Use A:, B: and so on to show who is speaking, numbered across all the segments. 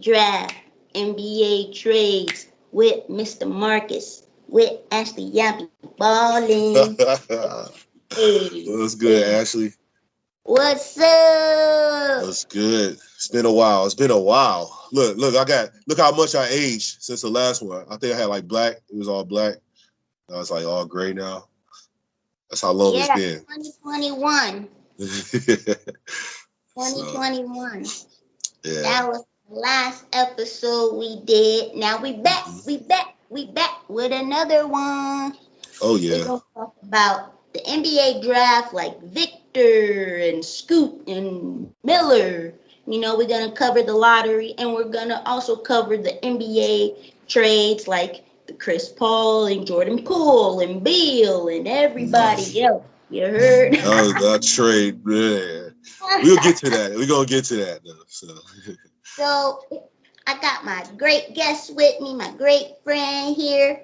A: draft, NBA trades with Mr. Marcus, with Ashley Yappy Ballin. Hey,
B: what's good, Ashley?
A: What's up?
B: What's good? It's been a while. Look, look how much I aged since the last one. I think I had like black. It was all black. Now it's like all gray now. That's how long it's been.
A: 2021. 2021.
B: Yeah.
A: That was the last episode we did. Now we back.
B: Mm-hmm.
A: We back with another one.
B: Oh yeah.
A: We're gonna talk about the NBA draft, like Victor and Scoop and Miller. You know, we're gonna cover the lottery, and we're gonna also cover the NBA trades, like the chrispaul and Jordan Poole and Beal and everybody else. You heard?
B: That trade, man. We'll get to that. We're gonna get to that though.
A: So I got my great guest with me, my great friend here,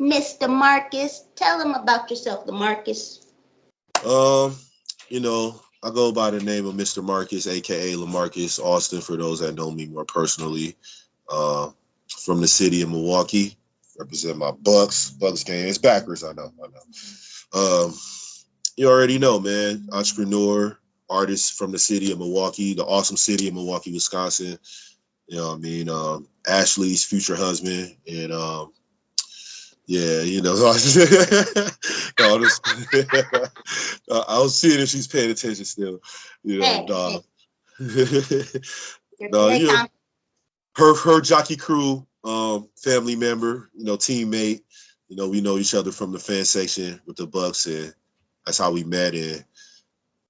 A: Mr. Marcus. Tell him about yourself, Marcus.
B: You know, I go by the name of Mr. Marcus, aka LaMarcus Austin, for those that know me more personally. From the city of Milwaukee, represent my Bucks game. It's backwards, I know. You already know, man. Entrepreneur, artist from the city of Milwaukee, the awesome city of Milwaukee, Wisconsin. You know what I mean? Ashley's future husband, and yeah, you know, I was seeing if she's paying attention still. You know, her jockey crew, family member, you know, teammate. You know, we know each other from the fan section with the Bucks, and that's how we met. And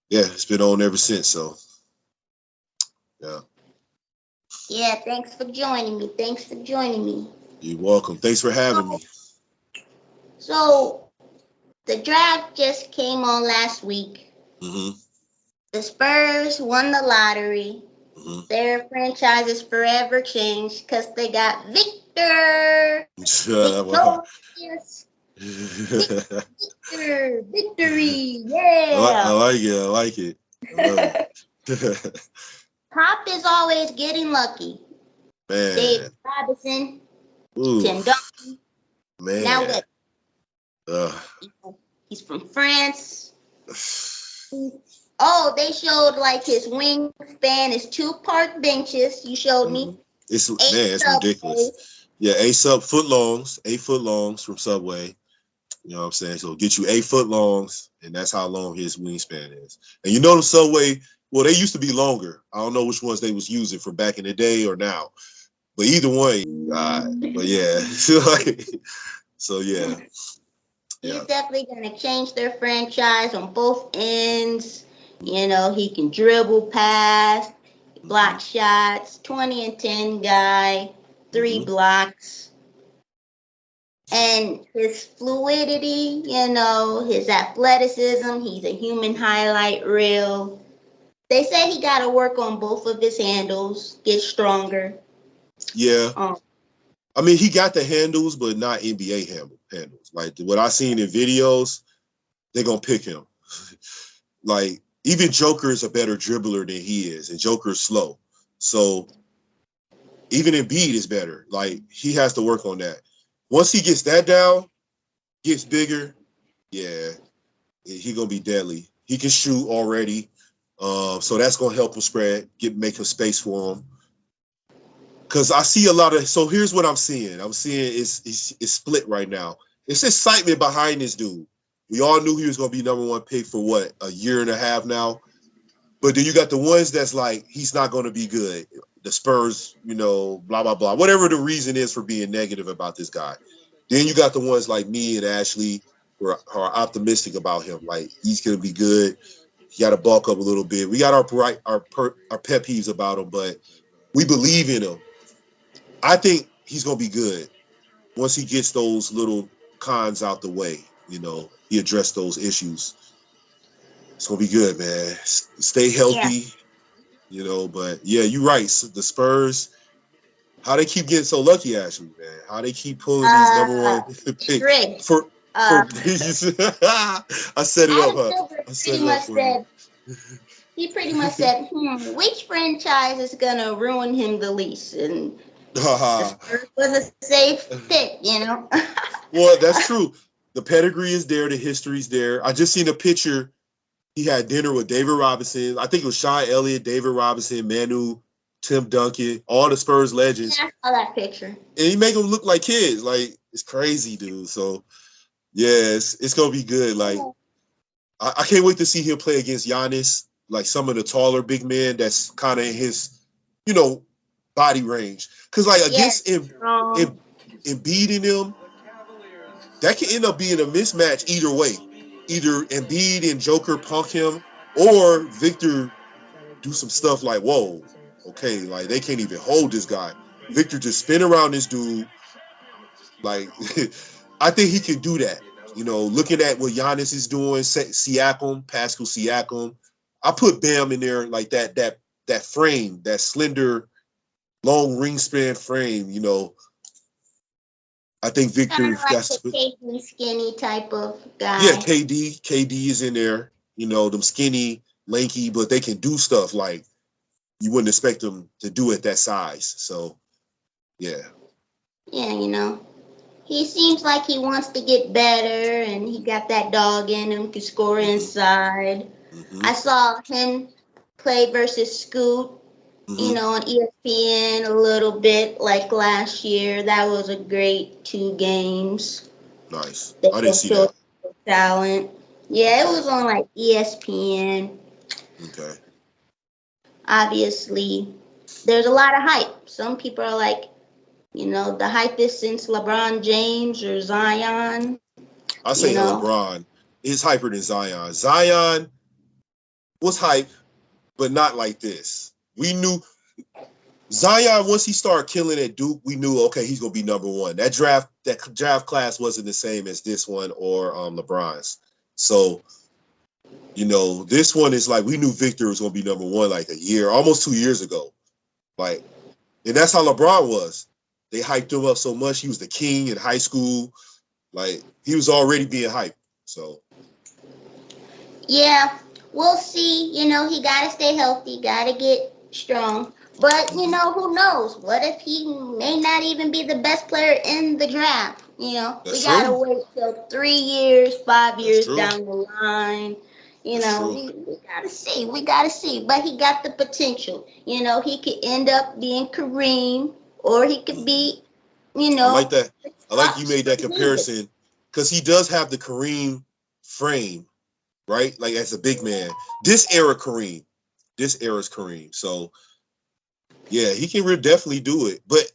B: yeah, it's been on ever since. So yeah.
A: Yeah, thanks for joining me.
B: You're welcome. Thanks for having me.
A: So, the draft just came on last week.
B: Mm-hmm.
A: The Spurs won the lottery. Mm-hmm. Their franchise is forever changed because they got Victor. Victory. Yeah.
B: I like it. I love it.
A: Pop is always getting lucky.
B: Man.
A: Dave Robinson. Tim Duncan.
B: Man.
A: Now what? He's from France. Oh, they showed like his wingspan is 2 park benches. You showed me.
B: It's ridiculous. Yeah, 8 foot longs from Subway. You know what I'm saying? So get you 8 foot longs, and that's how long his wingspan is. And you know the Subway, well, they used to be longer. I don't know which ones they was using for back in the day or now. But either way, but yeah. So yeah.
A: He's definitely going to change their franchise on both ends. You know, he can dribble, pass, block shots, 20 and 10 guy, 3 blocks. And his fluidity, you know, his athleticism, he's a human highlight reel. They say he got to work on both of his handles, get stronger.
B: Yeah. I mean, he got the handles, but not NBA handles. Like what I seen in videos, they're going to pick him. Like, even Joker is a better dribbler than he is, and Joker's slow. So even Embiid is better. Like, he has to work on that. Once he gets that down, gets bigger, yeah, he going to be deadly. He can shoot already. So that's going to help him spread, make a space for him. Because I see a lot of, so here's what I'm seeing. I'm seeing it's split right now. It's excitement behind this dude. We all knew he was going to be number 1 pick for what, a year and a half now. But then you got the ones that's like, he's not going to be good. The Spurs, you know, blah, blah, blah. Whatever the reason is for being negative about this guy. Then you got the ones like me and Ashley who are optimistic about him. Like, he's going to be good. He got to bulk up a little bit. We got our pet peeves about him, but we believe in him. I think he's going to be good once he gets those little cons out the way. You know, he addressed those issues. It's going to be good, man. Stay healthy, you know, but yeah, you're right. So the Spurs, how they keep getting so lucky, Ashley, man. How they keep pulling these number 1 picks. I set it up, huh? I set it up for you.
A: he pretty much said, which franchise is gonna ruin him the least? And the Spurs was a safe pick, you know.
B: Well, that's true. The pedigree is there. The history's there. I just seen a picture. He had dinner with David Robinson. I think it was Sean Elliott, David Robinson, Manu, Tim Duncan, all the Spurs legends.
A: Yeah, I saw that picture.
B: And he make them look like kids. Like, it's crazy, dude. So, yeah, it's going to be good. Like, I can't wait to see him play against Giannis, like some of the taller big men that's kind of in his, body range. Because, like, against Embiid and them, that can end up being a mismatch either way. Either Embiid and Joker punk him, or Victor do some stuff like, whoa, okay, like they can't even hold this guy. Victor just spin around this dude. Like, I think he can do that. Looking at what Giannis is doing, Siakam, Pascal Siakam, I put Bam in there like that frame, that slender, long wingspan frame. I think Victor
A: kind of like a KD skinny type of guy.
B: Yeah, KD is in there. Them skinny, lanky, but they can do stuff like you wouldn't expect them to do at that size. So, yeah.
A: Yeah, he seems like he wants to get better, and he got that dog in him, can score inside. Mm-hmm. I saw him play versus Scoot, on ESPN a little bit, like last year. That was a great 2 games.
B: Nice. I didn't see that.
A: Talent. Yeah, it was on like ESPN.
B: Okay.
A: Obviously, there's a lot of hype. Some people are like, the hype is since LeBron James or Zion.
B: I say LeBron is hyper than Zion. Zion was hype, but not like this. We knew Zion, once he started killing at Duke, we knew, okay, he's going to be number one. That draft class wasn't the same as this one or LeBron's. So, this one is like, we knew Victor was going to be number one like almost 2 years ago. Like, and that's how LeBron was. They hyped him up so much. He was the king in high school. Like, he was already being hyped. So,
A: yeah, we'll see. He got to stay healthy, got to get strong. But, who knows? What if he may not even be the best player in the draft? We got to wait till 3 years, 5 years down the line. We got to see. We got to see. But he got the potential. He could end up being Kareem, or he could be,
B: I like that. I like you made that comparison, because he does have the Kareem frame, right? Like, as a big man. This era's Kareem. So, yeah, he can definitely do it. But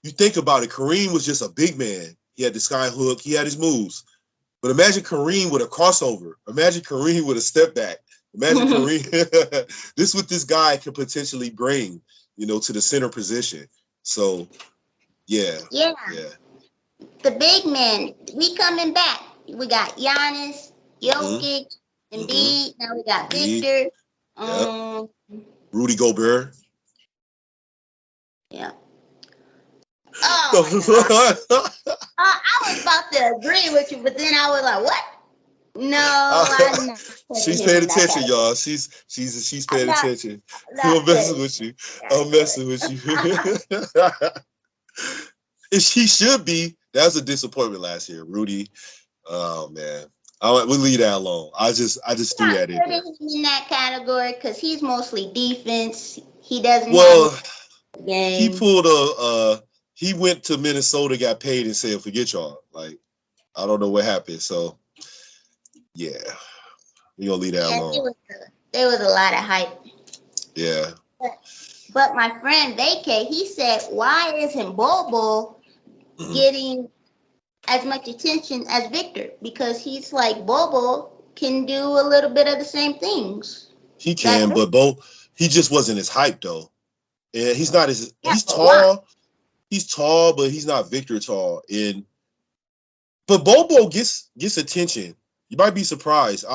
B: you think about it, Kareem was just a big man. He had the sky hook. He had his moves. But imagine Kareem with a crossover. Imagine Kareem with a step back. Imagine Kareem. This is what this guy can potentially bring, to the center position. So, yeah.
A: Yeah. The big men, we coming back. We got Giannis, Jokic, Embiid. Now we got Victor.
B: Rudy Gobert.
A: Yeah. Oh, I was about to agree with you, but then I was like, "What? No, I'm not."
B: She's paying attention, y'all. She's paying attention. I'm messing with you. I'm messing with you. And she should be. That was a disappointment last year, Rudy. Oh man, we'll leave that alone. I just threw that in there.
A: In that category because he's mostly defense. He doesn't. Have game.
B: He pulled he went to Minnesota, got paid, and said, "Forget y'all." Like, I don't know what happened. So, yeah, we gonna leave that alone.
A: There was a lot of hype.
B: Yeah.
A: But my friend Vacay, he said, "Why isn't Bobo getting as much attention as Victor? Because he's like Bobo can do a little bit of the same things."
B: He can, but he just wasn't as hyped though. And he's not as he's tall. Why? He's tall, but he's not Victor tall. But Bobo gets attention. You might be surprised.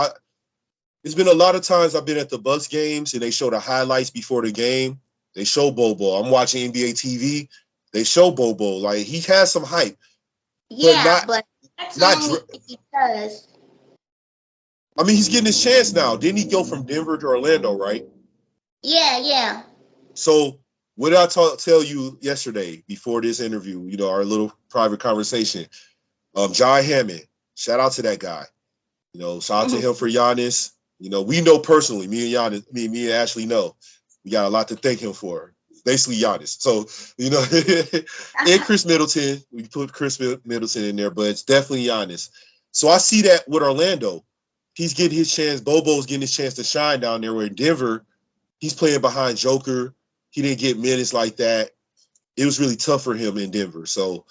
B: There's been a lot of times I've been at the Bucks games and they show the highlights before the game. They show Bobo. I'm watching NBA TV. They show Bobo. Like, he has some hype.
A: Yeah, but that's not only because
B: I mean, he's getting his chance now. Didn't he go from Denver to Orlando, right?
A: Yeah.
B: So what did I tell you yesterday before this interview, our little private conversation? John Hammond, shout out to that guy. Shout out to him for Giannis. We know personally, me and Giannis, me and Ashley know. We got a lot to thank him for. Basically Giannis. So, and Chris Middleton. We put Chris Middleton in there, but it's definitely Giannis. So I see that with Orlando. He's getting his chance. Bobo's getting his chance to shine down there. Where in Denver, he's playing behind Joker. He didn't get minutes like that. It was really tough for him in Denver. So,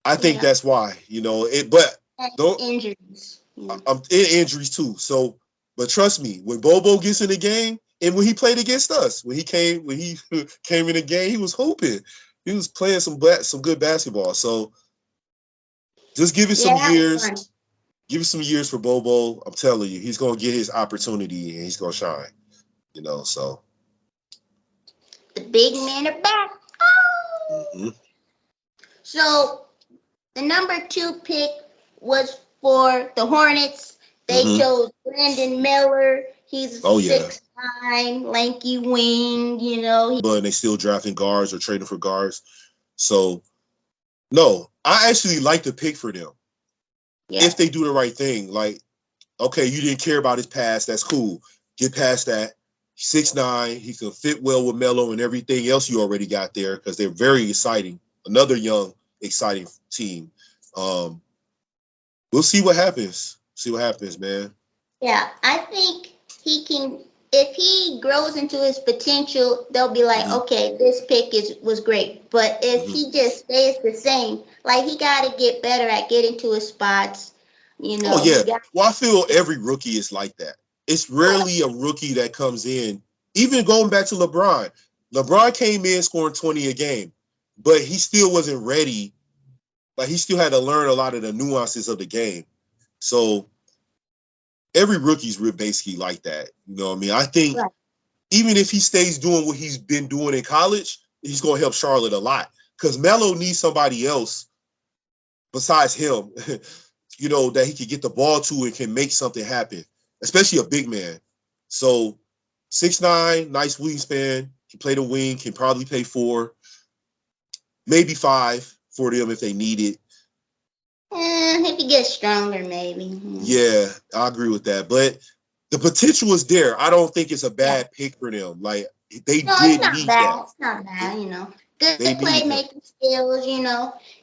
B: I think that's why, but
A: injuries.
B: I'm in injuries too. So, but trust me, when Bobo gets in the game, and when he played against us, when he came in the game, he was hooping. He was playing some good basketball. So, just give it some years.
A: Fun.
B: Give it some years for Bobo. I'm telling you, he's gonna get his opportunity and he's gonna shine. So
A: the big men are back. Oh.
B: Mm-hmm.
A: So the number 2 pick was for the Hornets. They chose Brandon Miller. He's 6'9", lanky wing,
B: But they still drafting guards or trading for guards. So, no, I actually like the pick for them. Yeah. If they do the right thing. Like, okay, you didn't care about his past. That's cool. Get past that. 6'9". He can fit well with Melo and everything else you already got there because they're very exciting. Another young, exciting team. We'll see what happens. See what happens, man.
A: Yeah, I think he can. If he grows into his potential, they'll be like, okay, this pick was great. But if he just stays the same, like he got to get better at getting to his spots.
B: Oh yeah. Well, I feel every rookie is like that. It's rarely a rookie that comes in. Even going back to LeBron. LeBron came in scoring 20 a game, but he still wasn't ready. Like he still had to learn a lot of the nuances of the game. So every rookie's basically like that. You know what I mean? I think even if he stays doing what he's been doing in college, he's going to help Charlotte a lot because Melo needs somebody else besides him, that he can get the ball to and can make something happen, especially a big man. So 6'9", nice wingspan. Can play the wing, can probably play 4, maybe 5 for them if they need it.
A: If he gets stronger, maybe.
B: Yeah, I agree with that. But the potential is there. I don't think it's a bad pick for them. Like they did need that.
A: It's not bad, Good playmaking skills,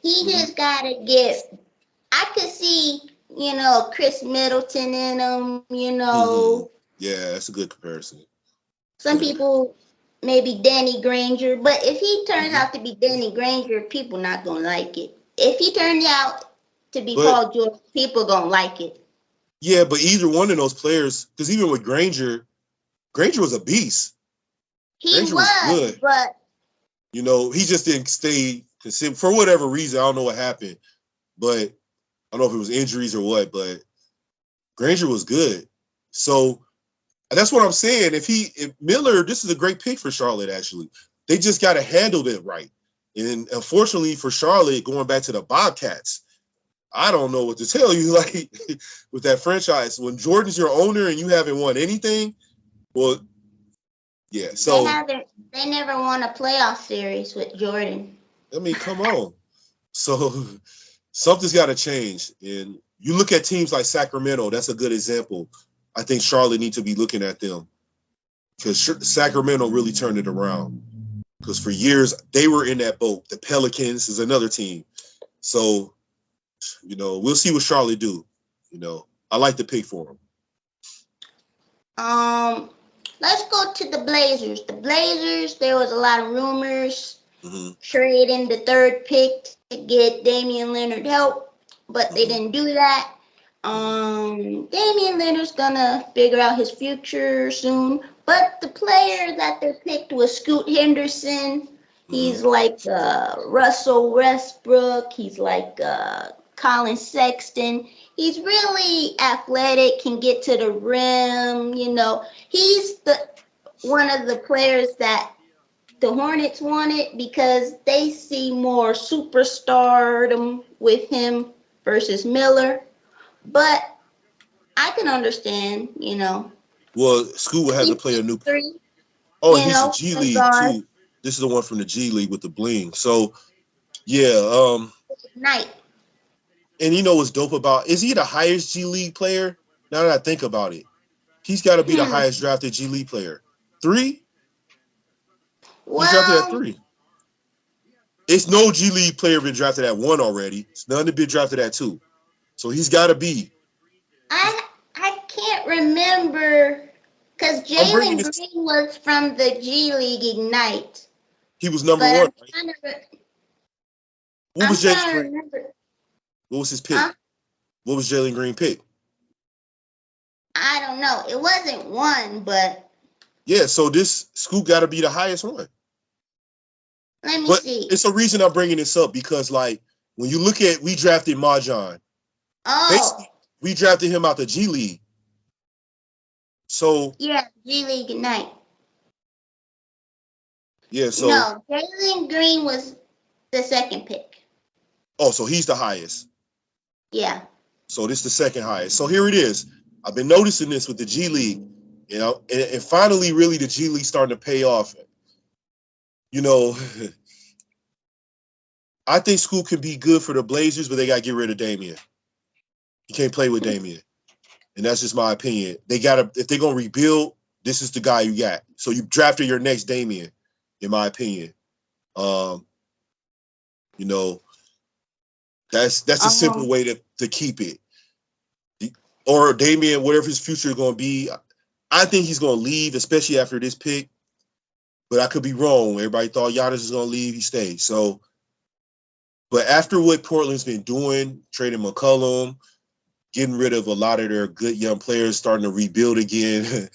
A: He just gotta get. I could see, Chris Middleton in him,
B: Yeah, that's a good comparison.
A: Some people maybe Danny Granger, but if he turns out to be Danny Granger, people not gonna like it. If he turns out to be Paul George, people gonna like it.
B: Yeah, but either one of those players, because even with Granger was a beast.
A: Granger was good, but
B: he just didn't stay for whatever reason. I don't know what happened, but I don't know if it was injuries or what. But Granger was good, so that's what I'm saying. If Miller, this is a great pick for Charlotte. Actually, they just got to handle it right. And unfortunately for Charlotte, going back to the Bobcats, I don't know what to tell you. Like with that franchise, when Jordan's your owner and you haven't won anything, well, yeah. So
A: they never won a playoff series with Jordan.
B: I mean, come on. So something's got to change. And you look at teams like Sacramento. That's a good example. I think Charlotte needs to be looking at them because Sacramento really turned it around. Because for years they were in that boat. The Pelicans is another team. So. We'll see what Charlotte do. I like the pick for them.
A: Let's go to the Blazers. The Blazers, there was a lot of rumors trading the 3rd pick to get Damian Lillard help, but they didn't do that. Damian Lillard's gonna figure out his future soon, but the player that they picked was Scoot Henderson. He's like Russell Westbrook. He's like Colin Sexton. He's really athletic, can get to the rim. He's one of the players that the Hornets wanted because they see more superstardom with him versus Miller. But I can understand,
B: Well, Scoot would have to play a new.
A: 3,
B: Oh, and he's the G
A: point
B: League
A: guard,
B: too. This is the one from the G League with the bling. So yeah,
A: night.
B: and you know what's dope about? Is he the highest G League player? Now that I think about it, he's got to be the highest drafted G League player. 3? He's drafted at
A: Well,
B: 3. It's no G League player been drafted at 1 already. It's none to be drafted at 2. So he's got to be.
A: I can't remember because Jalen Green was from the G League Ignite.
B: He was number 1. Right? What was Jalen Green? Remember. What was his pick? Huh? What was Jalen Green pick?
A: I don't know. It wasn't 1, but
B: yeah. So this Scoot got to be the highest one.
A: Let me see.
B: It's a reason I'm bringing this up because, like, when you look at we drafted Marjan.
A: Oh.
B: We drafted him out the G League. So
A: yeah, G League Ignite.
B: Yeah. So
A: no, Jalen Green was the second pick.
B: Oh, so he's the highest.
A: Yeah.
B: So this is the second highest. So here it is. I've been noticing this with the G League, and finally, really, the G League starting to pay off. I think Scoot can be good for the Blazers, but they got to get rid of Damian. You can't play with Damian. And that's just my opinion. They got to, if they're going to rebuild, this is the guy you got. So you drafted your next Damian, in my opinion. That's a simple way to keep it. Or Damian, whatever his future is going to be, I think he's going to leave, especially after this pick. But I could be wrong. Everybody thought Giannis was going to leave. He stayed. So, but after what Portland's been doing, trading McCollum, getting rid of a lot of their good young players, starting to rebuild again,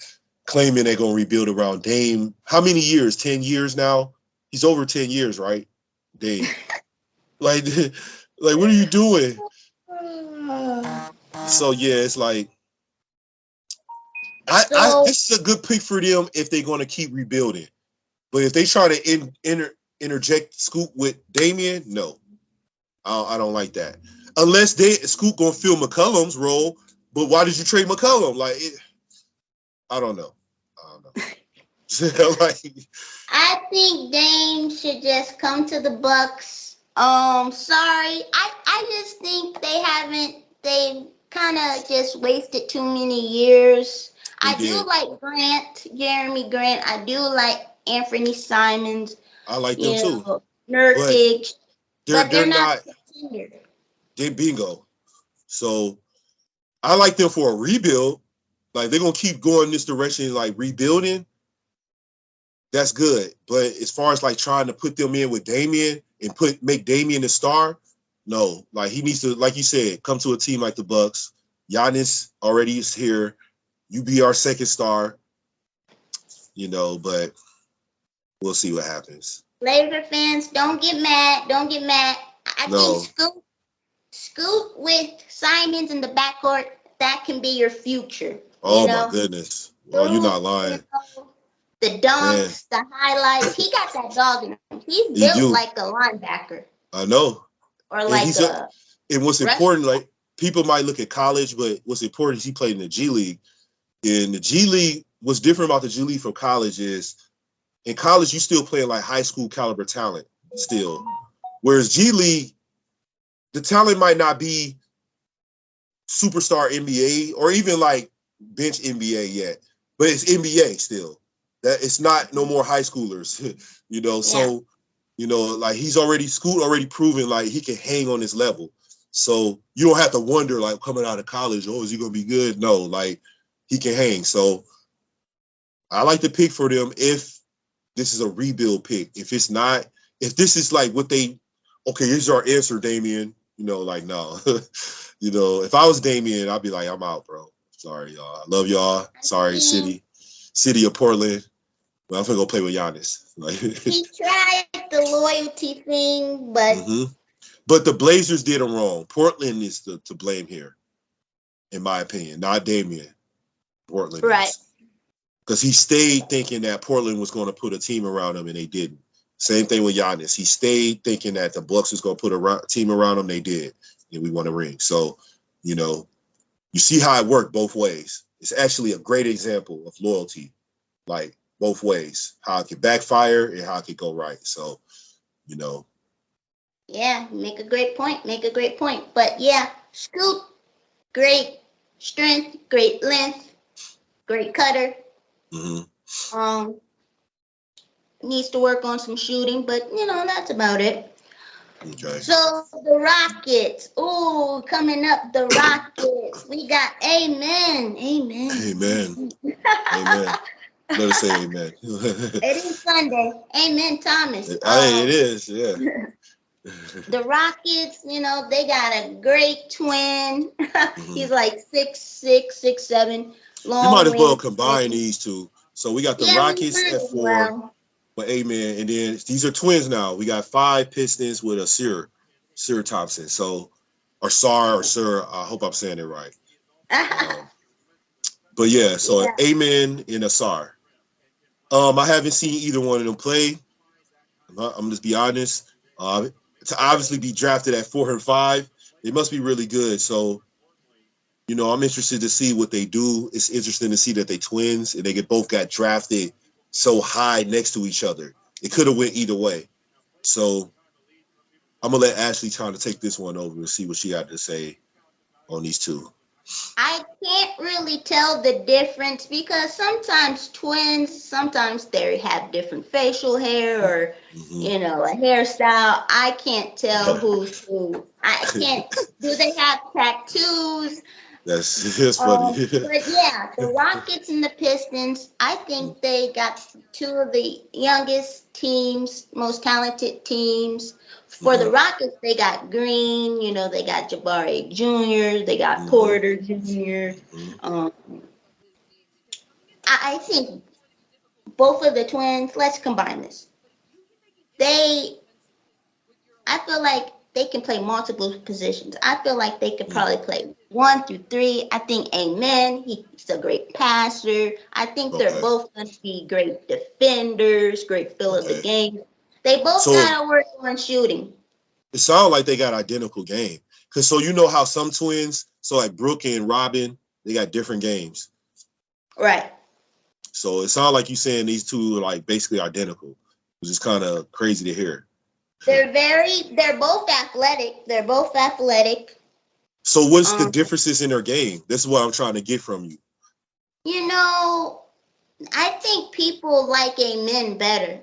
B: claiming they're going to rebuild around Dame. How many years? 10 years now? He's over 10 years, right? Dame. like, what are you doing? So, yeah, it's like, this is a good pick for them if they're going to keep rebuilding. But if they try to interject Scoot with Damian, no. I don't like that. Unless Scoot going to fill McCollum's role, but why did you trade McCollum? I don't know.
A: I think Dame should just come to the Bucks. Sorry. I just think they've kind of just wasted too many years. I do like Jeremy Grant. I do like Anthony Simons.
B: I like them too.
A: Nurkic. But they're not contender.
B: They're bingo. So I like them for a rebuild. Like they're gonna keep going this direction, like rebuilding. That's good. But as far as like trying to put them in with Damian and make Damian the star, no. Like he needs to, like you said, come to a team like the Bucks. Giannis already is here. You be our second star. But we'll see what happens.
A: Laser fans, don't get mad. I think Scoot with Simons in the backcourt, that can be your future.
B: Oh, my goodness. Oh, you're not lying.
A: The dunks, the highlights. He got that dog in him. He's built like a linebacker.
B: I know.
A: Or like
B: and what's important, like, people might look at college, but what's important is he played in the G League. In the G League, what's different about the G League from college is in college, you still playing like high school caliber talent still. Whereas G League, the talent might not be superstar NBA or even like bench NBA yet, but it's NBA still. That it's not no more high schoolers, So, like Scoot already proven like he can hang on this level. So you don't have to wonder like coming out of college, is he gonna be good? No, like he can hang. So I like to pick for them if this is a rebuild pick. If it's not, if this is like here's our answer, Damian. No. If I was Damian, I'd be like, I'm out, bro. Sorry, y'all. I love y'all. Sorry, city of Portland. But I'm gonna go play with Giannis.
A: He tried the loyalty thing, but
B: but the Blazers did him wrong. Portland is to blame here, in my opinion, not Damian. Portland,
A: right?
B: Because he stayed thinking that Portland was going to put a team around him, and they didn't. Same thing with Giannis. He stayed thinking that the Bucks was going to put a team around him. They did, and we won a ring. So, you see how it worked both ways. It's actually a great example of loyalty, like both ways, how it could backfire and how it could go right. So, you know.
A: Yeah, make a great point. Make a great point. But yeah, Scoot, great strength, great length, great cutter. Needs to work on some shooting, but that's about it.
B: Okay.
A: So the Rockets. Ooh, coming up, the Rockets. We got amen.
B: Amen. Amen. Let us say amen.
A: It is Sunday. Amen, Thomas.
B: It is, yeah.
A: The Rockets, they got a great twin. He's like 6'6", 6'7", long.
B: You might as well combine these two. So we got the Rockets at 4.
A: Well.
B: But amen. And then these are twins now. We got 5 Pistons with a Sir Thompson. So, or Sar or Sir. I hope I'm saying it right. But yeah, so amen and a Sar. I haven't seen either one of them play. I'm just be honest. To obviously be drafted at 4 and 5, they must be really good. So, I'm interested to see what they do. It's interesting to see that they twins and they both got drafted so high next to each other. It could have went either way. So I'm gonna let Ashley try to take this one over and see what she had to say on these two.
A: I can't really tell the difference because sometimes twins, sometimes they have different facial hair or a hairstyle. I can't tell who's who. I can't. Do they have tattoos?
B: That's funny.
A: But yeah, the Rockets and the Pistons, I think they got 2 of the youngest teams, most talented teams. For the Rockets, they got Green, they got Jabari Jr., they got Porter Jr. I think both of the twins, let's combine this. I feel like they can play multiple positions. I feel like they could probably play 1 through 3. I think amen. He's a great passer. I think they're both going to be great defenders, great fill of the game. They both got to work on shooting.
B: It sounds like they got identical game. Because how some twins, so like Brooke and Robin, they got different games.
A: Right.
B: So it sounds like you saying these two are like basically identical, which is kind of crazy to hear.
A: They're both athletic.
B: So what's the differences in their game? This is what I'm trying to get from you.
A: I think people like amen better.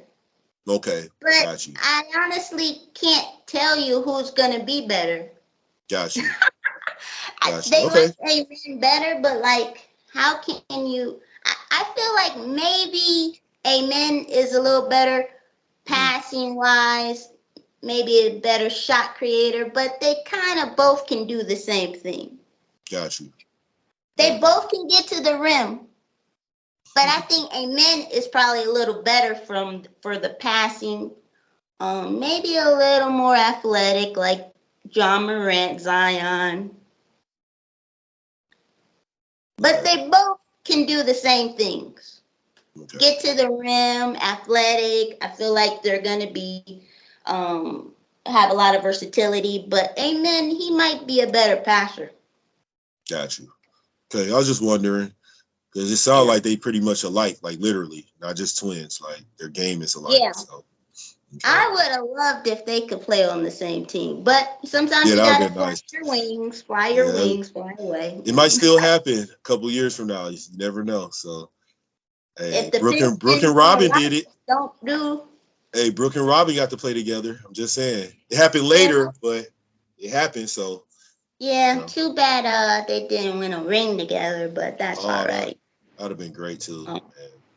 B: Okay,
A: but
B: got you.
A: I honestly can't tell you who's going to be better.
B: Got you.
A: They like amen better, but like, how can you? I feel like maybe amen is a little better passing wise, maybe a better shot creator, but they kind of both can do the same thing.
B: Got you.
A: They both can get to the rim. But I think amen is probably a little better for the passing. Maybe a little more athletic, like John Morant, Zion. But they both can do the same things. Okay. Get to the rim, athletic. I feel like they're going to be have a lot of versatility. But amen, he might be a better passer.
B: Got you. Okay, I was just wondering. Because it sounds like they pretty much alike, like literally, not just twins. Like their game is alike.
A: Yeah. So, okay. I would have loved if they could play on the same team, but sometimes you gotta fly your wings, fly away.
B: It might still happen a couple years from now. You never know. So, hey, Brooke and Robin did it. Hey, Brooke and Robin got to play together. I'm just saying, it happened later, but it happened. So.
A: Yeah, too bad they didn't win a ring together, but that's all right.
B: That would have been great too.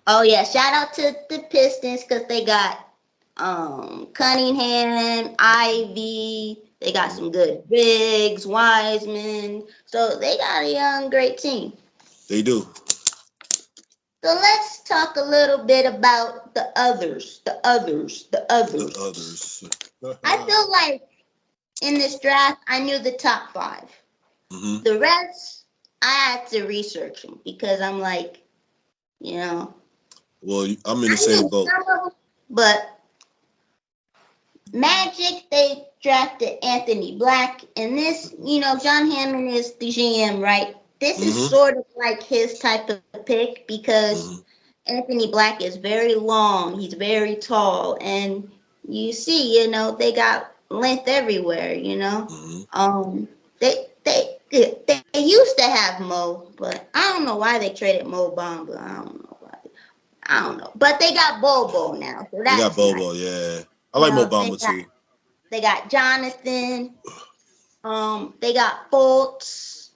A: Oh yeah, shout out to the Pistons because they got Cunningham, Ivy, they got some good bigs, Wiseman. So they got a young, great team.
B: They do.
A: So let's talk a little bit about the others. I feel like in this draft, I knew the top 5. The rest, I had to research them because I'm like,
B: Well, I'm in the same boat.
A: But Magic, they drafted Anthony Black. And this, John Hammond is the GM, right? this is sort of like his type of pick because Anthony Black is very long. He's very tall, and you see, they got length everywhere. They used to have Mo, but I don't know why they traded Mo Bamba. I don't know why. I don't know, but they got Bobo now, so
B: They got
A: that's
B: Bobo,
A: nice.
B: yeah. I like Mo Bamba too.
A: They got Jonathan. They got Fultz.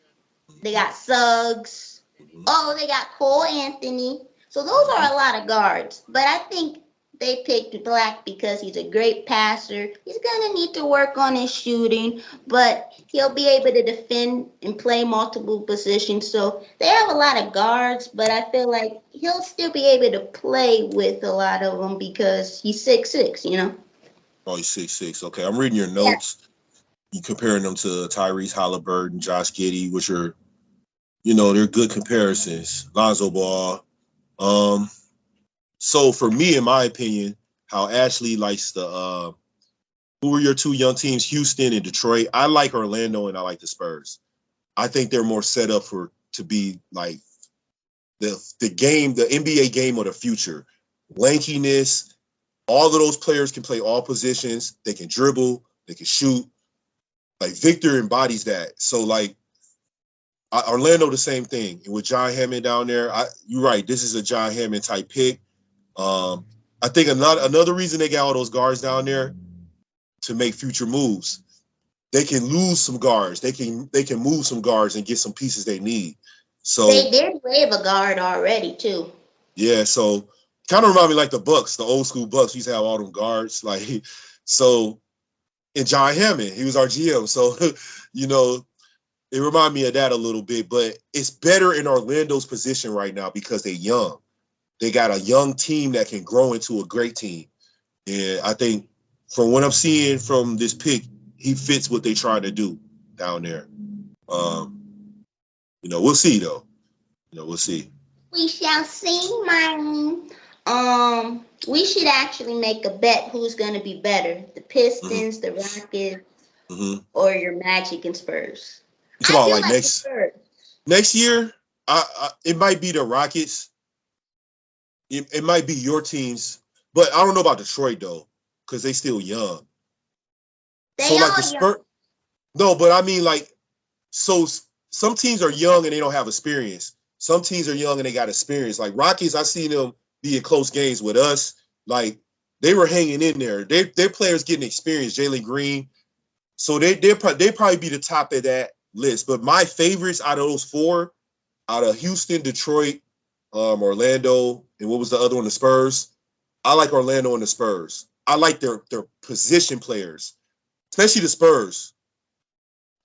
A: They got Suggs. Oh, they got Cole Anthony. So those are a lot of guards. But I think they picked Black because he's a great passer. He's going to need to work on his shooting, but he'll be able to defend and play multiple positions. So they have a lot of guards, but I feel like he'll still be able to play with a lot of them because he's 6'6",
B: Oh, he's 6'6". Okay, I'm reading your notes. Yeah. You comparing them to Tyrese Halliburton, Josh Giddey, which are, they're good comparisons. Lonzo Ball. So for me, in my opinion, how Ashley likes the who are your two young teams, Houston and Detroit. I like Orlando and I like the Spurs. I think they're more set up to be like the game, the NBA game of the future. Lankiness, all of those players can play all positions. They can dribble, they can shoot. Like Victor embodies that. So like Orlando, the same thing. And with John Hammond down there, you're right. This is a John Hammond type pick. I think another reason they got all those guards down there to make future moves. They can lose some guards. They can move some guards and get some pieces they need. So
A: they did waive a guard already too.
B: Yeah, so kind of remind me like the Bucks, the old school Bucks. We used to have all them guards, like so. And John Hammond, he was our GM, so it reminded me of that a little bit. But it's better in Orlando's position right now because they're young. They got a young team that can grow into a great team, and I think from what I'm seeing from this pick, he fits what they trying to do down there. We'll see though. We'll see.
A: We shall see, man. We should actually make a bet who's going to be better, the Pistons, the Rockets, or your Magic and Spurs.
B: Come on, like next year, it might be the Rockets. It might be your teams, but I don't know about Detroit though, because they still young.
A: They like the Spurs.
B: No, but I mean so some teams are young and they don't have experience. Some teams are young and they got experience. Like Rockets, I seen them be in close games with us. Like they were hanging in there. Their players getting experience. Jalen Green, so they probably be the top of that list. But my favorites out of those four, out of Houston, Detroit, Orlando, and what was the other one? The Spurs. I like Orlando and the Spurs. I like their position players, especially the Spurs.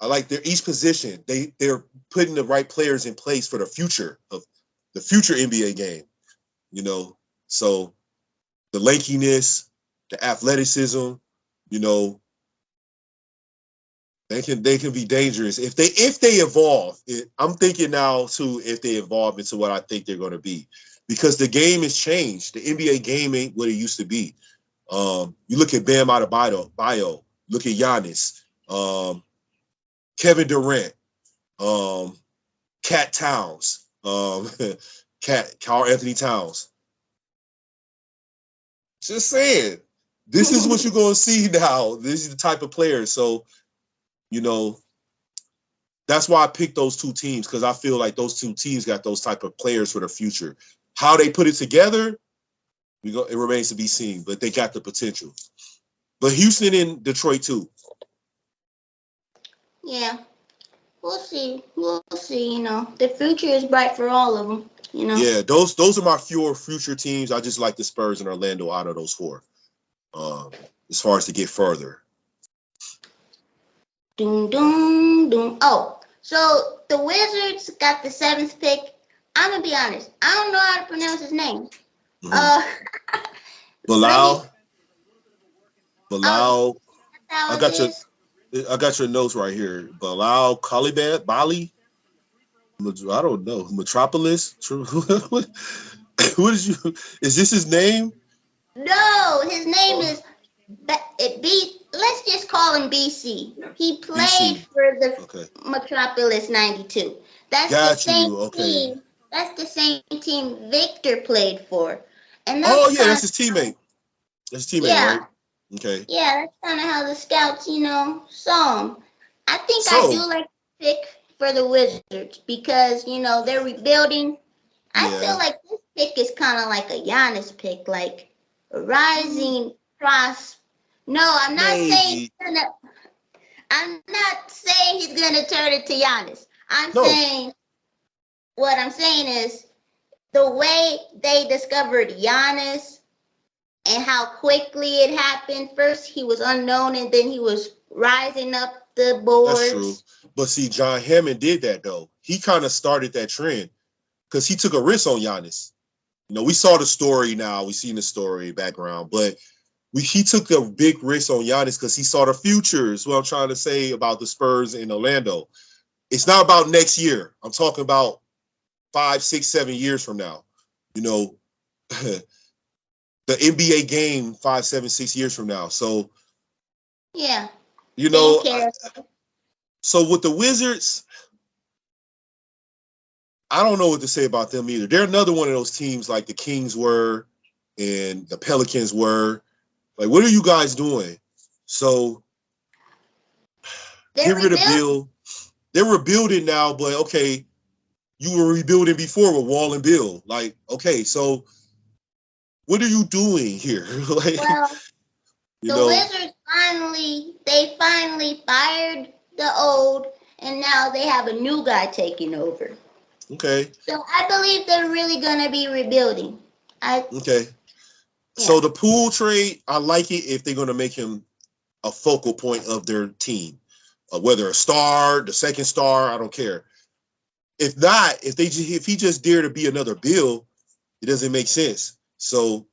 B: I like their each position. They're putting the right players in place for the future of the future NBA game. So the lankiness, the athleticism, they can be dangerous if they evolve. I'm thinking now too if they evolve into what I think they're going to be, because the game has changed. The NBA game ain't what it used to be. You look at Bam Adebayo, look at Giannis, Kevin Durant, Cat Towns, Carl Anthony Towns. Just saying, this is what you're going to see now. This is the type of players. So, that's why I picked those two teams, because I feel like those two teams got those type of players for the future. How they put it together, it remains to be seen, but they got the potential. But Houston and Detroit too.
A: Yeah, we'll see. The future is bright for all of them.
B: Yeah, those are my few future teams. I just like the Spurs and Orlando out of those four. As far as to get further.
A: Doom, doom, doom. Oh, so the Wizards got the 7th pick. I'm gonna be honest. I don't know how to pronounce his name.
B: Bilal.
A: Oh,
B: I got your notes right here. Bilal Kalibet, Bali. I don't know. Metropolis. What is you? Is this his name?
A: No, his name is let's just call him BC. He played
B: BC.
A: for the
B: Okay.
A: Metropolis 92. That's the
B: Got
A: same
B: you. Okay.
A: team. That's the same team Victor played for. And
B: Oh
A: that's
B: yeah,
A: kind
B: that's his teammate. That's his teammate, right?
A: yeah,
B: Okay.
A: yeah, that's kind of how the scouts, saw him. I think I do
B: So
A: like to pick for the Wizards because, they're rebuilding. I
B: yeah,
A: feel like this pick is kind of like a Giannis pick, like a rising cross. No,
B: maybe
A: I'm not saying he's gonna turn it to Giannis.
B: no.
A: What I'm saying is the way they discovered Giannis and how quickly it happened. First, he was unknown, and then he was rising up the
B: That's true.
A: boards.
B: But see, John Hammond did that though. He kind of started that trend because he took a risk on Giannis. We saw the story now. We seen the story background, but he took a big risk on Giannis because he saw the future. Is what I'm trying to say about the Spurs in Orlando. It's not about next year. I'm talking about 5, 6, 7 years from now. The NBA game 5, 7, 6 years from now. So
A: Yeah,
B: you
A: they
B: know,
A: care.
B: so with the Wizards, I don't know what to say about them either. They're another one of those teams like the Kings were and the Pelicans were. Like, what are you guys doing? So
A: They're
B: get rid of
A: rebuilding.
B: Bill. They're rebuilding now, but okay, you were rebuilding before with Wall and Bill. Like, okay, so what are you doing here? Like,
A: Well,
B: you
A: the
B: know,
A: Wizards finally fired the old, and now they have a new guy taking over.
B: okay,
A: So I believe they're really gonna be rebuilding.
B: okay. So
A: Yeah.
B: the Poole trade, I like it if they're gonna make him a focal point of their team, whether a star, the second star, I don't care. If not, if he just dare to be another Bill, it doesn't make sense. So,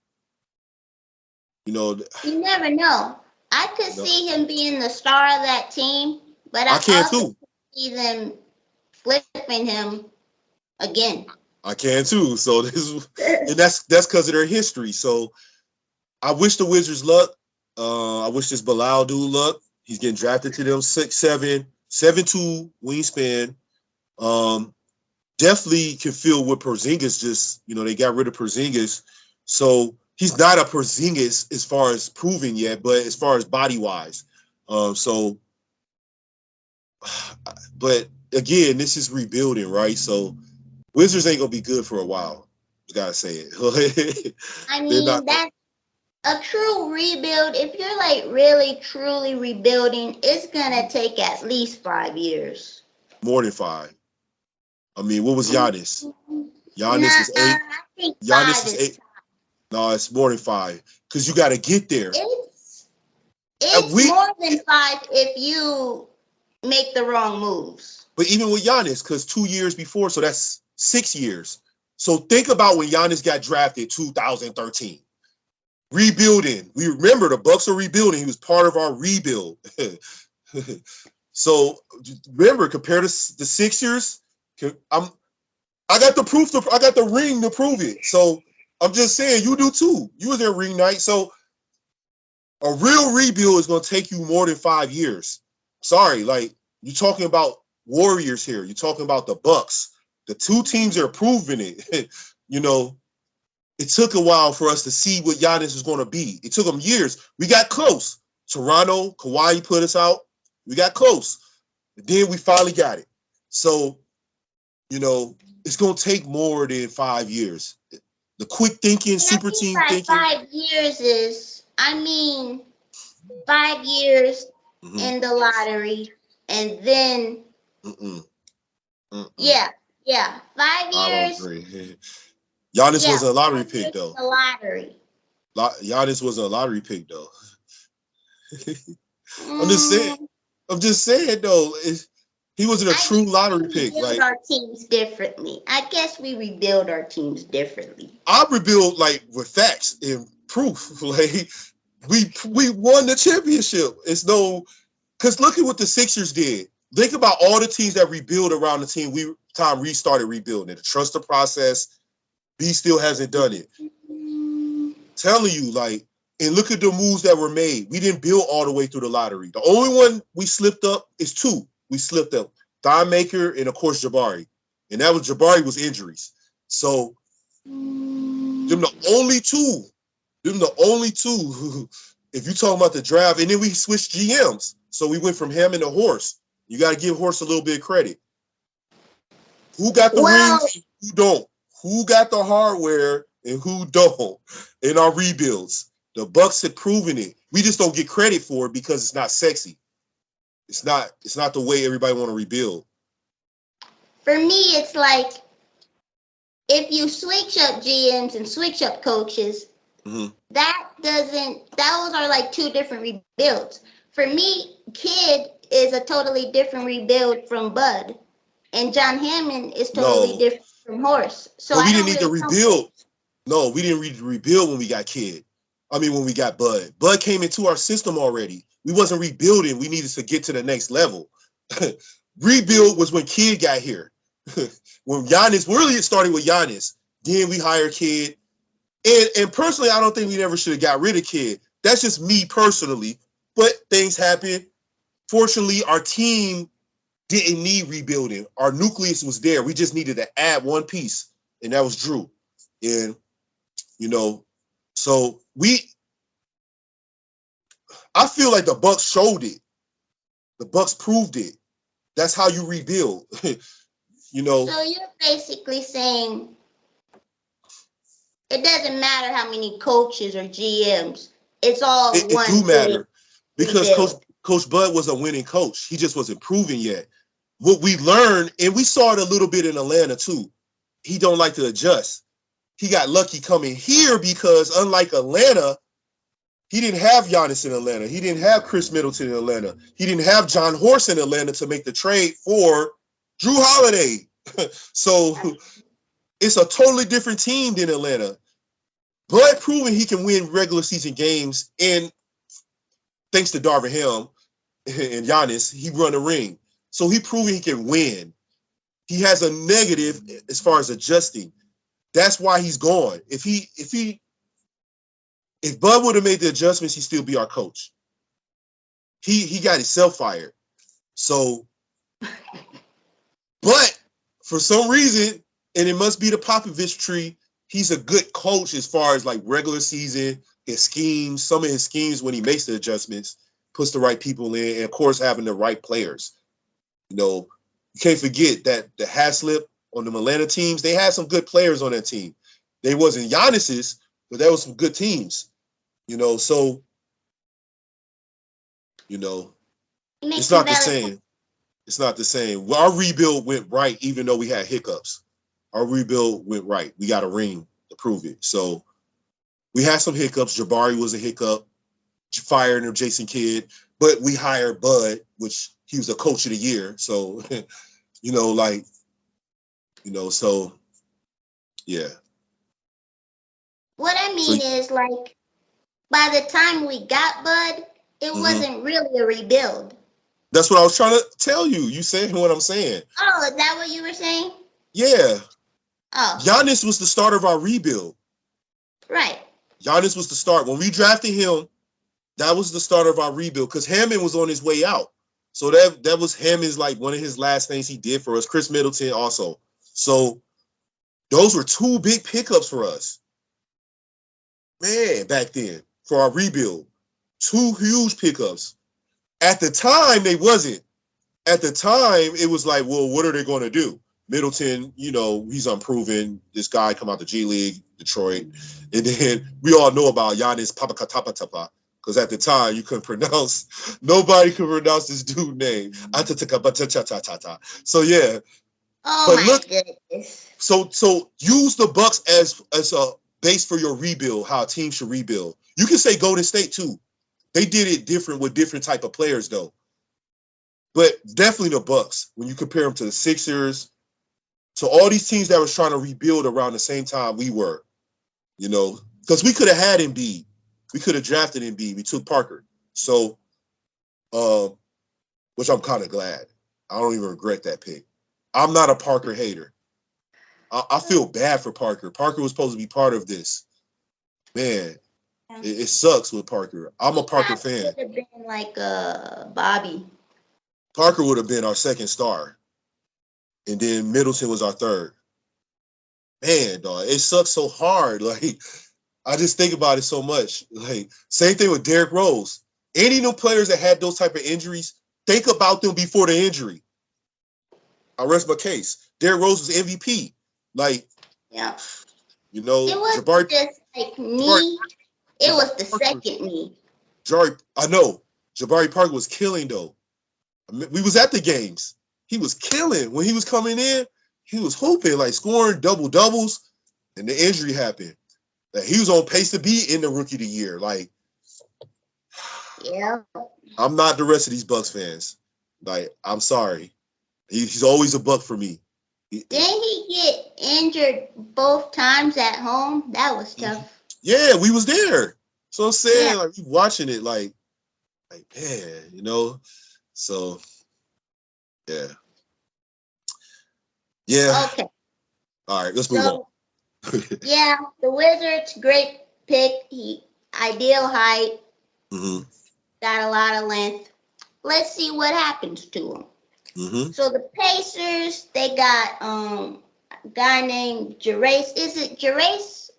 B: you know,
A: You never know. I could
B: you know,
A: see him being the star of that team, but
B: I
A: I
B: can
A: also
B: too.
A: see them flipping him again.
B: I can too. So and that's because of their history. So I wish the Wizards luck. I wish this Bilal dude luck. He's getting drafted to them 6'7", 7'2" wingspan. Um, Definitely can feel what Porzingis just, they got rid of Porzingis. So he's not a Porzingis as far as proving yet, but as far as body wise. So, but again, this is rebuilding, right? So Wizards ain't gonna be good for a while. You gotta say it.
A: I
B: They're not
A: mean, that's a true rebuild. If you're like really truly rebuilding, it's gonna take at least 5 years.
B: more than 5. I mean, what was Giannis? Giannis
A: Nah,
B: was 8.
A: I think
B: Giannis
A: five
B: is
A: is
B: 8. No, it's more than 5 because you got to get there.
A: it's
B: And
A: it's more than 5 if you make the wrong moves.
B: But even with Giannis, because 2 years before, so that's 6 years. So think about when Giannis got drafted 2013. Rebuilding. We remember the Bucks are rebuilding. He was part of our rebuild. So remember, compared to the Sixers, I got the proof. I got the ring to prove it. So I'm just saying, you do too. You was there ring night. So a real rebuild is going to take you more than 5 years. Sorry, like you're talking about Warriors here. You're talking about the Bucks. The two teams are proving it. It took a while for us to see what Giannis was going to be. It took them years. We got close. Toronto, Kawhi put us out. We got close. And then we finally got it. So, it's going to take more than 5 years. The quick thinking,
A: And I
B: super
A: think
B: team
A: by
B: thinking.
A: 5 years is, 5 years
B: Mm-hmm.
A: in the lottery, and then
B: Mm-mm. Mm-mm.
A: yeah, 5
B: I don't
A: years.
B: agree. Giannis
A: Yeah,
B: wasn't a lottery
A: 5
B: pick,
A: years
B: though.
A: in the lottery.
B: Giannis wasn't a lottery pick, though. I'm just saying.
A: Mm,
B: I'm just saying, though. He wasn't a
A: I
B: true
A: guess
B: lottery
A: we
B: pick.
A: rebuild
B: Like,
A: our teams differently. I guess we rebuild our teams differently.
B: I rebuild like with facts and proof. Like, we won the championship. It's no, because look at what the Sixers did. Think about all the teams that rebuild around the team. We started rebuilding it. Trust the process. B still hasn't done it. Telling you, like, And look at the moves that were made. We didn't build all the way through the lottery. The only one we slipped up is two. We slipped up. Thon Maker and, of course, Jabari. And that was Jabari was injuries. So them the only two. Them the only two. If you talking about the draft, and then we switched GMs. So we went from Hammond to Horse. You got to give Horse a little bit of credit. Who got the rings and who don't? Who got the hardware and who don't in our rebuilds? The Bucks had proven it. We just don't get credit for it because it's not sexy. It's not the way everybody want to rebuild.
A: For me, it's like if you switch up GMs and switch up coaches, those are like two different rebuilds. For me, Kid is a totally different rebuild from Bud, and John Hammond is totally different from Horse. So
B: but we didn't need to rebuild. No, we didn't need to rebuild when we got Kid. When we got Bud. Bud came into our system already. We wasn't rebuilding. We needed to get to the next level. Rebuild was when Kid got here. When Giannis, really it started with Giannis. Then we hired Kid. And personally, I don't think we never should have got rid of Kid. That's just me personally. But things happen. Fortunately, our team didn't need rebuilding. Our nucleus was there. We just needed to add one piece, and that was Drew. And, so I feel like the Bucks showed it. The Bucks proved it. That's how you rebuild. So
A: you're basically saying it doesn't matter how many coaches or GMs. It's all one.
B: It do matter because Coach Bud was a winning coach. He just wasn't proven yet. What we learned, and we saw it a little bit in Atlanta too, he don't like to adjust. He got lucky coming here because unlike Atlanta, he didn't have Giannis in Atlanta. He didn't have Chris Middleton in Atlanta. He didn't have John Horst in Atlanta to make the trade for Drew Holiday. So it's a totally different team than Atlanta. Bud proving he can win regular season games, and thanks to Darvin Ham and Giannis, he run the ring. So he proving he can win. He has a negative as far as adjusting. That's why he's gone. If Bud would have made the adjustments, he'd still be our coach. He got himself fired. So, but for some reason, and it must be the Popovich tree, he's a good coach as far as like regular season, his schemes, some of his schemes when he makes the adjustments, puts the right people in, and of course having the right players. You can't forget that the Haslip on the Atlanta teams, they had some good players on that team. They wasn't Giannis's, but there was some good teams. So it's not the same. It's not the same. Well, our rebuild went right, even though we had hiccups. Our rebuild went right. We got a ring to prove it. So we had some hiccups. Jabari was a hiccup. Firing Jason Kidd. But we hired Bud, which he was a coach of the year. So, so, yeah.
A: What I mean is, like, by the time we got Bud, it wasn't really a rebuild.
B: That's what I was trying to tell you. You saying what I'm saying.
A: Oh, is that what you were saying?
B: Yeah.
A: Oh.
B: Giannis was the start of our rebuild.
A: Right.
B: Giannis was the start. When we drafted him, that was the start of our rebuild because Hammond was on his way out. So that was Hammond's like one of his last things he did for us. Chris Middleton also. So those were two big pickups for us. Man, back then for our rebuild. Two huge pickups. At the time, they wasn't. At the time, it was like, well, what are they going to do? Middleton, he's unproven. This guy come out the G League, Detroit. And then we all know about Giannis Papakatapatapa. Because at the time, you couldn't pronounce, nobody could pronounce this dude's name. So, yeah.
A: Oh, but my goodness.
B: So use the Bucks as a base for your rebuild, how a team should rebuild. You can say Golden State, too. They did it different with different type of players, though. But definitely the Bucks, when you compare them to the Sixers, to all these teams that was trying to rebuild around the same time we were, because we could have had Embiid. We could have drafted Embiid. We took Parker. So, which I'm kind of glad. I don't even regret that pick. I'm not a Parker hater. I feel bad for Parker. Parker was supposed to be part of this. Man, It sucks with Parker. I'm a Parker fan.
A: Would have been like Bobby.
B: Parker would have been our second star, and then Middleton was our third. Man, dog, it sucks so hard. Like, I just think about it so much. Like, same thing with Derrick Rose. Any of them players that had those type of injuries, think about them before the injury. I rest my case. Derrick Rose was MVP. Like,
A: yeah,
B: you know,
A: it was
B: Jabari,
A: just like me. It was the second me.
B: I know. Jabari Parker was killing though. We was at the games. He was killing when he was coming in. He was hooping, like scoring double doubles, and the injury happened. Like, he was on pace to be in the Rookie of the Year. Like,
A: yeah,
B: I'm not the rest of these Bucks fans. Like, I'm sorry. He's always a Buck for me.
A: Didn't he get injured both times at home? That was tough.
B: Yeah, we was there. So I'm saying, like, we watching it, like, man, you know. So, yeah. Yeah.
A: Okay.
B: All right, let's move on.
A: Yeah, the Wizards, great pick. Ideal height.
B: Mm-hmm.
A: Got a lot of length. Let's see what happens to him.
B: Mm-hmm.
A: So the Pacers, they got a guy named Jarace. Is it Jarace?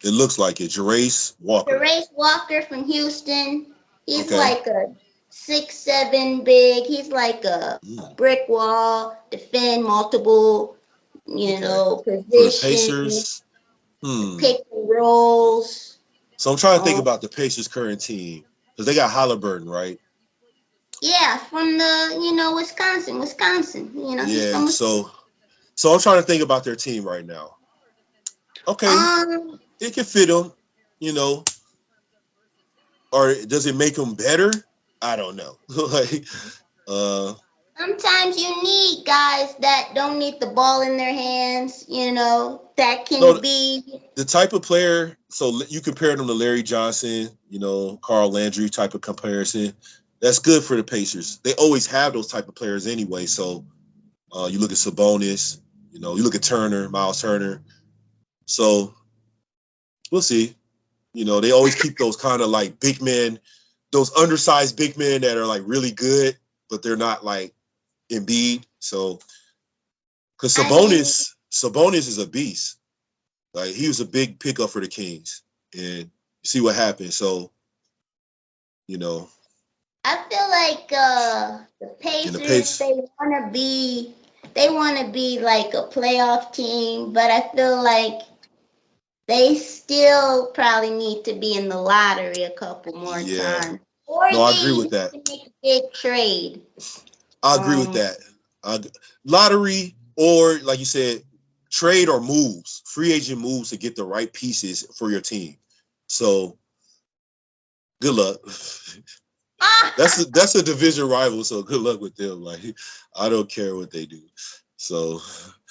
B: It looks like it. Jarace Walker.
A: Jarace Walker from Houston. He's like a 6'7" big. He's like a brick wall, defend multiple, positions.
B: For the Pacers.
A: Pick and rolls.
B: So I'm trying to think about the Pacers' current team. Because they got Halliburton, right?
A: Yeah, from the, Wisconsin.
B: Yeah, so I'm trying to think about their team right now. Okay, it can fit them, or does it make them better? I don't know.
A: Sometimes you need guys that don't need the ball in their hands, that can be
B: the type of player. So you compare them to Larry Johnson, Carl Landry type of comparison. That's good for the Pacers. They always have those type of players anyway. So you look at Sabonis, you look at Turner, Miles Turner. So we'll see. They always keep those kind of like big men, those undersized big men that are like really good, but they're not like Embiid. So, because Sabonis is a beast. Like, he was a big pickup for the Kings, and you see what happened. So,
A: I feel like the Pacers, they want to be like a playoff team, but I feel like they still probably need to be in the lottery a couple more times. Or
B: I agree with that.
A: To make a big trade.
B: I agree with that. Lottery, or like you said, trade or moves, free agent moves to get the right pieces for your team. So, good luck. That's a division rival, so good luck with them. Like, I don't care what they do. So,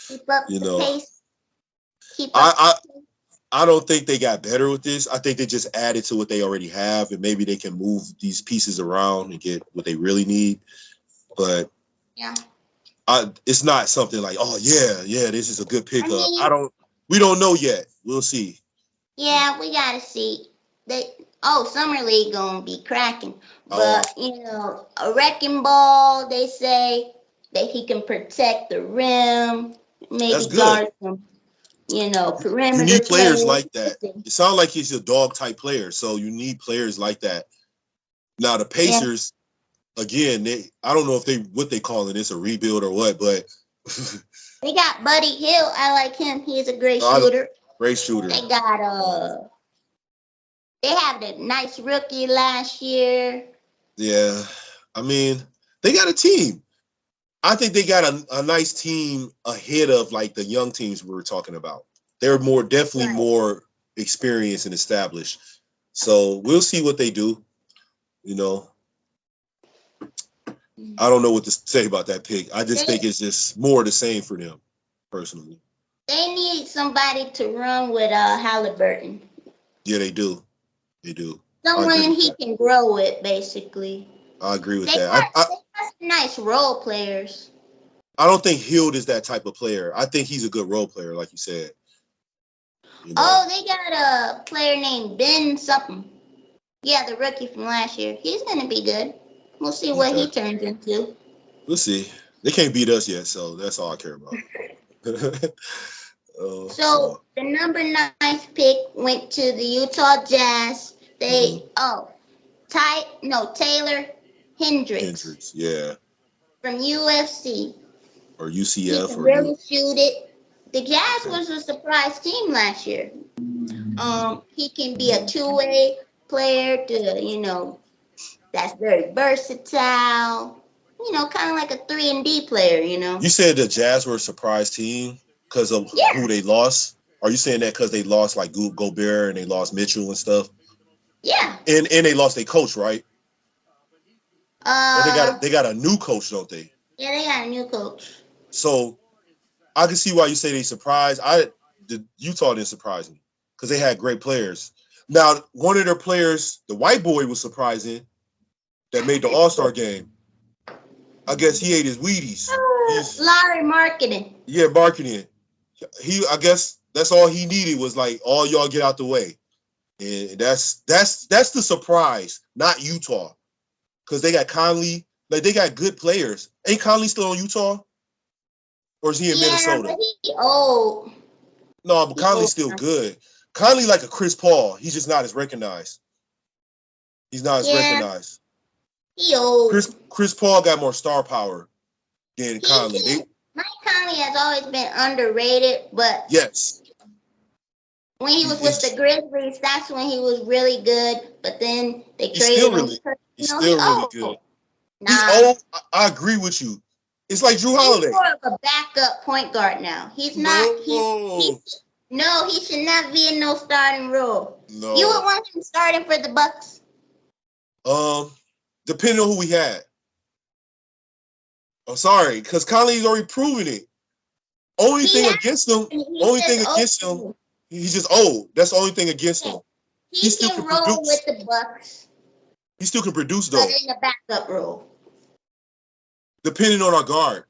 A: keep up the pace.
B: I don't think they got better with this. I think they just added to what they already have, and maybe they can move these pieces around and get what they really need. But it's not something like, oh yeah, this is a good pickup. We don't know yet. We'll see.
A: Yeah, we gotta see. Summer league gonna be cracking. But a wrecking ball, they say that he can protect the rim, maybe guard some, perimeter.
B: You need players like that. It sounds like he's a dog type player, so you need players like that. Now the Pacers, again, I don't know what they calling this, a rebuild or what, but
A: they got Buddy Hill. I like him. He's a great shooter.
B: Great shooter.
A: They got they had a nice rookie last year.
B: Yeah. I mean, they got a team. I think they got a nice team ahead of like the young teams we were talking about. They're definitely more experienced and established. So we'll see what they do. I don't know what to say about that pick. I just think it's just more the same for them, personally.
A: They need somebody to run with Halliburton.
B: Yeah, they do. They do.
A: Someone he can grow with, basically.
B: I agree with
A: that.
B: They
A: got some nice role players.
B: I don't think Hield is that type of player. I think he's a good role player, like you said.
A: They got a player named Ben something. Yeah, the rookie from last year. He's gonna be good. We'll see what
B: Okay.
A: he turns into.
B: We'll see. They can't beat us yet, so that's all I care about.
A: So the number 9 pick went to the Utah Jazz. Taylor Hendricks
B: Hendricks, yeah,
A: from UFC.
B: or
A: He
B: UCF
A: can
B: or U.
A: really shoot it. The Jazz
B: Okay.
A: was a surprise team last year. He can be a two-way player that's very versatile. Kind of like a 3-and-D player.
B: You said the Jazz were a surprise team because of
A: Yeah,
B: who they lost. Are you saying that because they lost like Gobert and they lost Mitchell and stuff,
A: yeah.
B: and they lost their coach, right? Or
A: Uh,
B: they got a new coach, don't they?
A: yeah, they got a new coach.
B: So I can see why you say they surprised. The Utah didn't surprise me because they had great players. Now, one of their players, the white boy, was surprising that made the All-Star game. I guess he ate his Wheaties.
A: Larry marketing.
B: Yeah, marketing. I guess that's all he needed was like, all y'all get out the way, and that's the surprise, not Utah, because they got Conley. Like they got good players. Ain't Conley still on Utah, or is he in Minnesota?
A: But he old.
B: No, but Conley's still good. Conley like a Chris Paul. He's just not as recognized. He's not as recognized.
A: He old.
B: Chris Paul got more star power than Conley.
A: Mike Conley has always been underrated, but
B: yes,
A: when he was with the Grizzlies, that's when he was really good. But then they traded him.
B: He's still really good.
A: Nah.
B: He's old. I agree with you. It's like Drew Holiday.
A: He's more of a backup point guard now. He's not. No, he should not be in no starting role.
B: No.
A: You would want him starting for the Bucks?
B: Depending on who we had. I'm sorry, because Conley's already proven it. Only thing against him, he's just old. That's the only thing against him.
A: He still can roll with the Bucks.
B: He still can produce though.
A: But in the backup role.
B: Depending on our guard.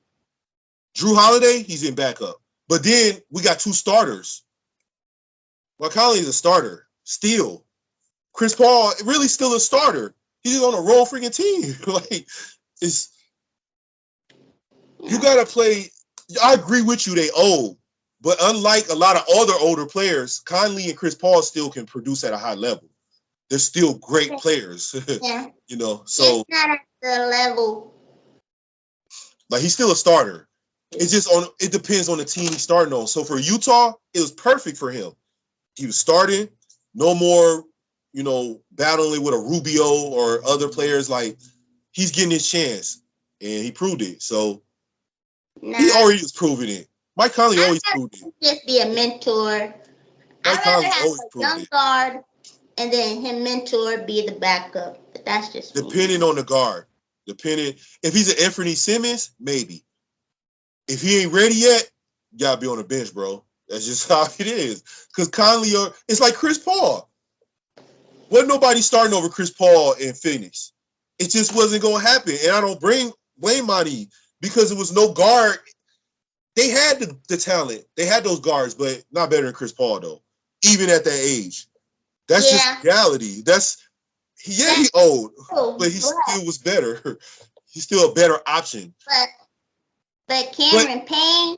B: Drew Holiday, he's in backup. But then we got two starters. Well, Conley is a starter. Still. Chris Paul, really still a starter. He's on a roll freaking team. Like, you gotta play. I agree with you, they old. But unlike a lot of other older players, Conley and Chris Paul still can produce at a high level. They're still great players.
A: Yeah.
B: So
A: it's not at the level.
B: Like he's still a starter. It depends on the team he's starting on. So for Utah, it was perfect for him. He was starting, no more, battling with a Rubio or other players. Like he's getting his chance, and he proved it. So he already was proving it. Mike Conley always proved it.
A: Just be a mentor. I'd rather have a young guard and then him mentor be the backup. But that's just
B: depending on the guard. If he's an Anthony Simmons, maybe. If he ain't ready yet, you gotta be on the bench, bro. That's just how it is. Because Conley, it's like Chris Paul. Wasn't nobody starting over Chris Paul in Phoenix. It just wasn't gonna happen. And I don't bring Wembanyama because there was no guard. They had the talent. They had those guards, but not better than Chris Paul though. Even at that age, that's just reality. He old, but he still was better. He's still a better option.
A: But Cameron Payne,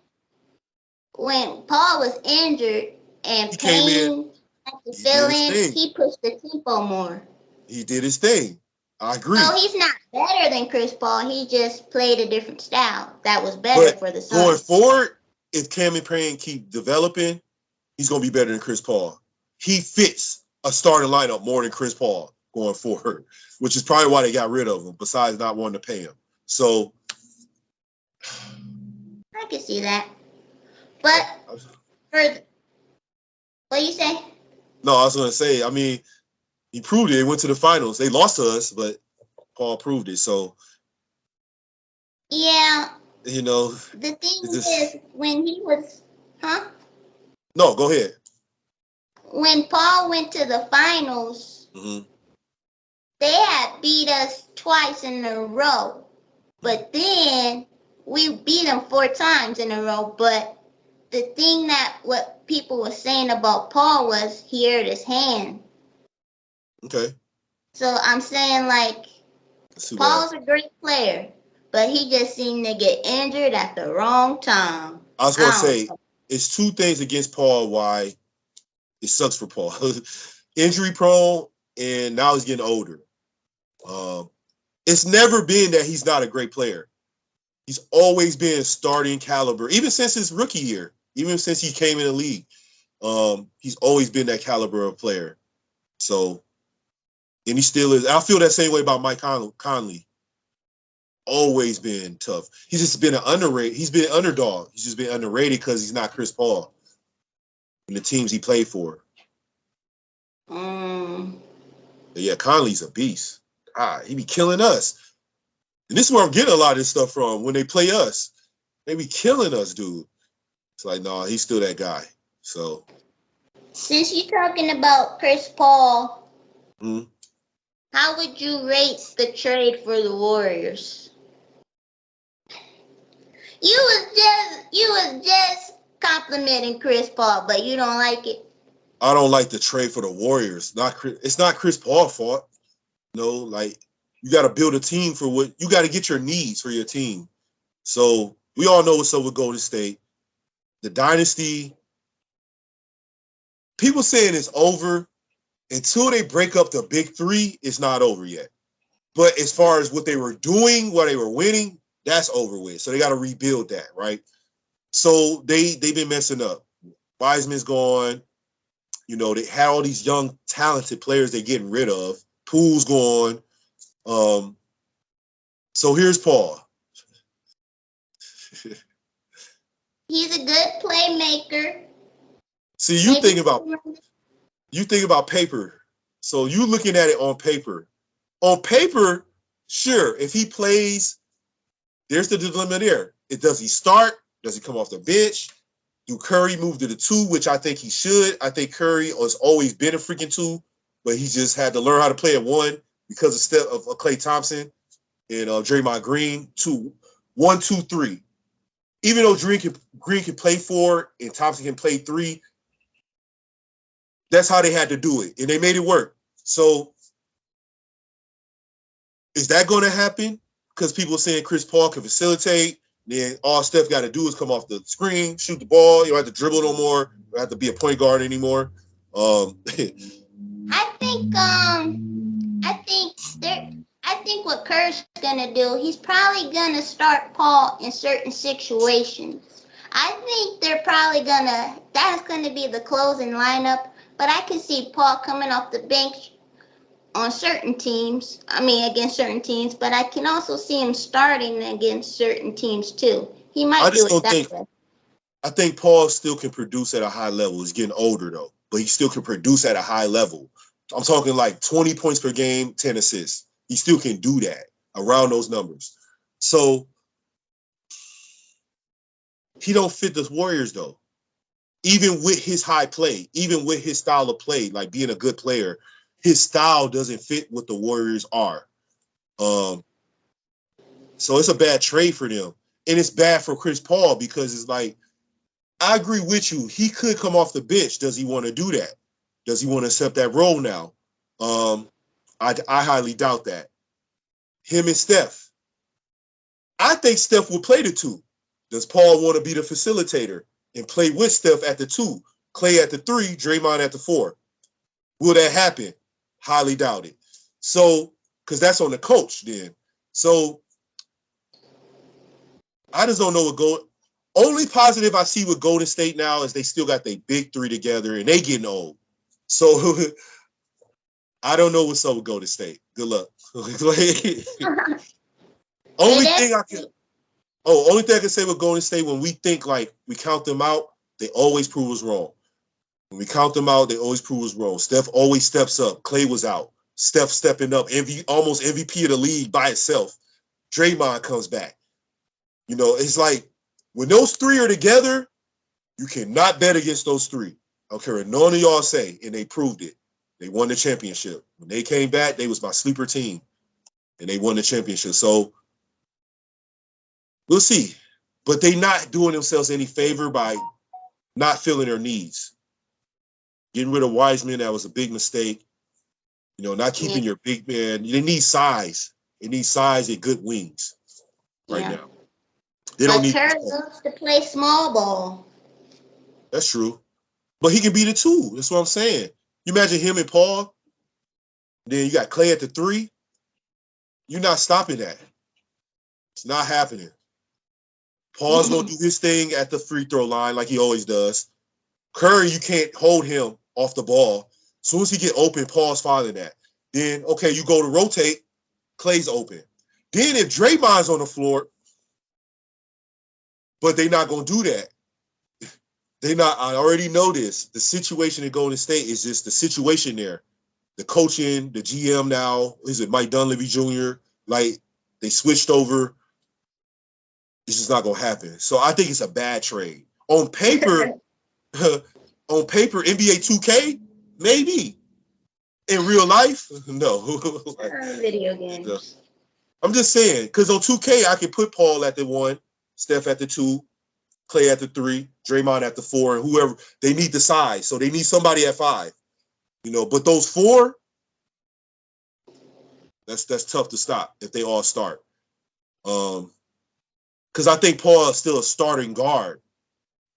A: when Paul was injured and Payne had to fill in, he pushed the tempo more.
B: He did his thing. I agree.
A: So he's not better than Chris Paul. He just played a different style that was better for the Suns.
B: Going forward, if Cameron Payne keep developing, he's going to be better than Chris Paul. He fits a starting lineup more than Chris Paul going forward, which is probably why they got rid of him, besides not wanting to pay him. So
A: I can see that. But what you say?
B: No, I was going to say, I mean, he proved it. He went to the finals. They lost to us, but Paul proved it. So,
A: yeah.
B: The
A: thing is, when he was,
B: No, go ahead.
A: When Paul went to the finals, they had beat us twice in a row. But then we beat them 4 times in a row. But the thing what people were saying about Paul was he hurt his hand.
B: Okay.
A: So I'm saying, like, Paul's a great player, but he just seemed to get injured at the wrong time.
B: I was going to say, it's two things against Paul why it sucks for Paul. Injury prone, and now he's getting older. It's never been that he's not a great player. He's always been starting caliber, even since his rookie year, even since he came in the league. He's always been that caliber of player. So, and he still is. I feel that same way about Mike Conley. Always been tough. He's just been an underrated. He's been underdog. He's just been underrated because he's not Chris Paul in the teams he played for. But yeah, Conley's a beast. He be killing us. And this is where I'm getting a lot of this stuff from. When they play us, they be killing us, dude. It's like, no, he's still that guy. So,
A: since you're talking about Chris Paul, how would you rate the trade for the Warriors? You was just complimenting Chris Paul, but you don't like it.
B: I don't like the trade for the Warriors. It's not Chris Paul's fault. No, like, you got to build a team for what you got to get your needs for your team. So we all know what's up with Golden State. The dynasty, people saying it's over. Until they break up the big three, it's not over yet. But as far as what they were doing, what they were winning, that's over with. So they got to rebuild that, right? So they've been messing up. Wiseman's gone. You know, they had all these young, talented players they're getting rid of. Poole's gone. So here's Paul.
A: He's a good playmaker.
B: See, you think about paper. So you looking at it on paper. On paper, sure, if he plays, there's the dilemma there. Does he start? Does he come off the bench? Do Curry move to the 2, which I think he should? I think Curry has always been a freaking 2, but he just had to learn how to play at 1 because of Klay Thompson and Draymond Green. 2, 1, 2, 3. Even though Green can play 4 and Thompson can play 3, that's how they had to do it, and they made it work. So is that going to happen? Because people are saying Chris Paul can facilitate. Then all Steph got to do is come off the screen, shoot the ball. You don't have to dribble no more. You don't have to be a point guard anymore. I
A: think what Kerr's gonna do, he's probably gonna start Paul in certain situations. I think that's gonna be the closing lineup. But I can see Paul coming off the bench on certain teams. Against certain teams. But I can also see him starting against certain teams too. He might do it that way.
B: I think Paul still can produce at a high level. He's getting older though, but he still can produce at a high level. I'm talking like 20 points per game, 10 assists. He still can do that around those numbers. So he don't fit the Warriors though. Even with his high play, even with his style of play, like being a good player, his style doesn't fit what the Warriors are. So it's a bad trade for them. And it's bad for Chris Paul because it's like, I agree with you. He could come off the bench. Does he want to do that? Does he want to accept that role now? I highly doubt that. Him and Steph. I think Steph will play the 2. Does Paul want to be the facilitator and play with Steph at the 2, Klay at the 3, Draymond at the 4? Will that happen? Highly doubt it. So, because that's on the coach then. So, I just don't know what only positive I see with Golden State now is they still got their big 3 together and they getting old. So, I don't know what's up with Golden State. Good luck. Only thing I can say with Golden State, when we think like we count them out, they always prove us wrong. When we count them out, they always prove us wrong. Steph always steps up. Klay was out. Steph stepping up. Almost MVP of the league by itself. Draymond comes back. You know, it's like when those 3 are together, you cannot bet against those 3. I don't care what none of y'all say, and they proved it. They won the championship. When they came back, they was my sleeper team, and they won the championship. So we'll see. But they not doing themselves any favor by not filling their needs. Getting rid of Wiseman, that was a big mistake. You know, not keeping your big man. They need size. They need size and good wings right now. They don't need.
A: Curry loves to play small ball.
B: That's true. But he can be the 2. That's what I'm saying. You imagine him and Paul. Then you got Clay at the 3. You're not stopping that. It's not happening. Paul's going to do his thing at the free throw line like he always does. Curry, you can't hold him off the ball. As soon as he get open, Paul's following that. Then, okay, you go to rotate, Clay's open. Then if Draymond's on the floor, but they're not going to do that. They not. I already know this. The situation in Golden State is just the situation there. The coaching, the GM now, is it Mike Dunleavy Jr.? Like, they switched over. It's just not going to happen. So I think it's a bad trade. On paper, NBA 2K, maybe. In real life, no.
A: Like, video games.
B: I'm just saying, because on 2K, I can put Paul at the 1, Steph at the 2, Clay at the 3, Draymond at the 4, and whoever. They need the size, so they need somebody at 5. You know, but those 4, that's tough to stop if they all start. Because I think Paul is still a starting guard.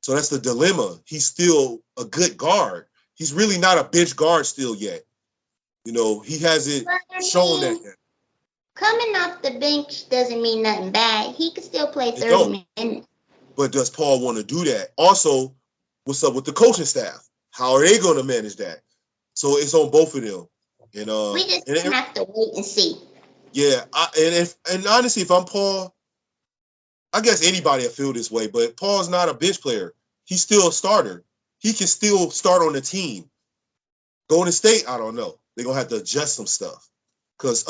B: So that's the dilemma. He's still a good guard. He's really not a bench guard still yet. You know, he hasn't shown that yet.
A: Coming off the bench doesn't mean nothing bad. He can still play 30 minutes.
B: But does Paul want to do that? Also, what's up with the coaching staff? How are they going to manage that? So it's on both of them. And
A: we just have to wait and see.
B: Yeah, and honestly, if I'm Paul, I guess anybody will feel this way, but Paul's not a bench player. He's still a starter. He can still start on the team. Golden State, I don't know. They're going to have to adjust some stuff. Because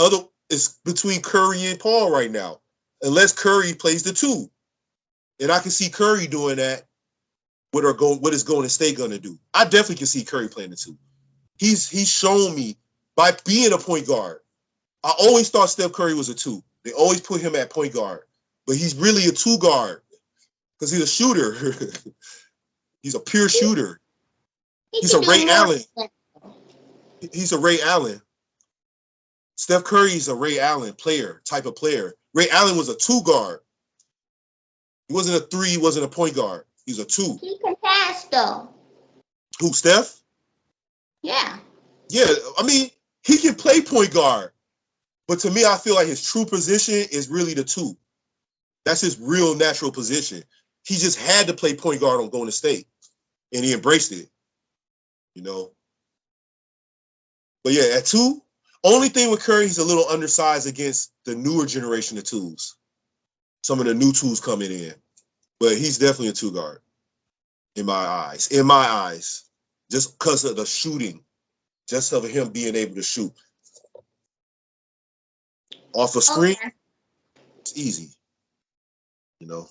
B: it's between Curry and Paul right now. Unless Curry plays the 2. And I can see Curry doing that. What is Golden State going to do? I definitely can see Curry playing the 2. He's shown me by being a point guard. I always thought Steph Curry was a 2. They always put him at point guard. But he's really a 2 guard because he's a shooter. He's a pure shooter. He's a Ray Allen. He's a Ray Allen. Steph Curry's a Ray Allen type of player. Ray Allen was a 2 guard. He wasn't a 3. He wasn't a point guard. He's a 2.
A: He can pass, though.
B: Who, Steph?
A: Yeah.
B: Yeah, I mean, he can play point guard. But to me, I feel like his true position is really the 2. That's his real natural position. He just had to play point guard on Golden State. And he embraced it. You know? But yeah, at 2, only thing with Curry, he's a little undersized against the newer generation of 2s. Some of the new 2s coming in. But he's definitely a 2 guard. In my eyes. In my eyes. Just because of the shooting. Just of him being able to shoot. Off a screen, It's easy. You know.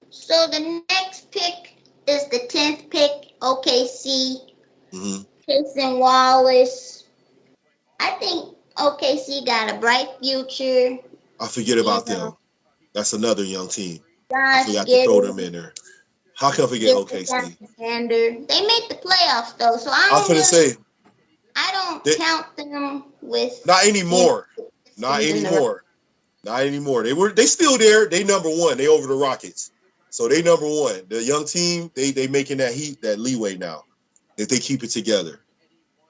A: So the next pick is the 10th pick, OKC. Jason Wallace. I think OKC got a bright future.
B: I forget about them. That's another young team.
A: I
B: forgot to throw them in there. How can I forget OKC?
A: They made the playoffs though, so I don't count them with.
B: Not anymore. Not anymore. Not anymore. They still there. They number 1. They over the Rockets. So they number 1. The young team, they making that heat, that leeway now. If they keep it together.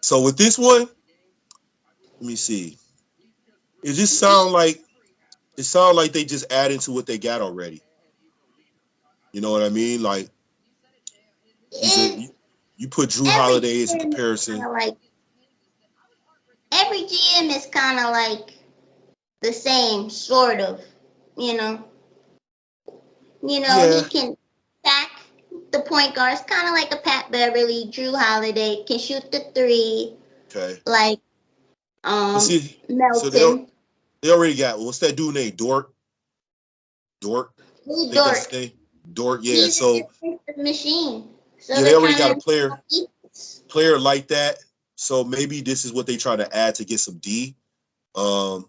B: So with this one, let me see. It just sounds like they just added to what they got already. You know what I mean? Like you put Drew Holiday as a comparison.
A: Like, every GM is kind of like the same, sort of. You know, He can stack the point guards, kind of like a Pat Beverly, Drew Holiday, can shoot the 3.
B: Okay.
A: Like Melton.
B: So they already got, what's that dude named? Dort?
A: Dort.
B: Dort, yeah.
A: He's a machine. So
B: yeah, they already got a player like that. So maybe this is what they try to add to get some D. So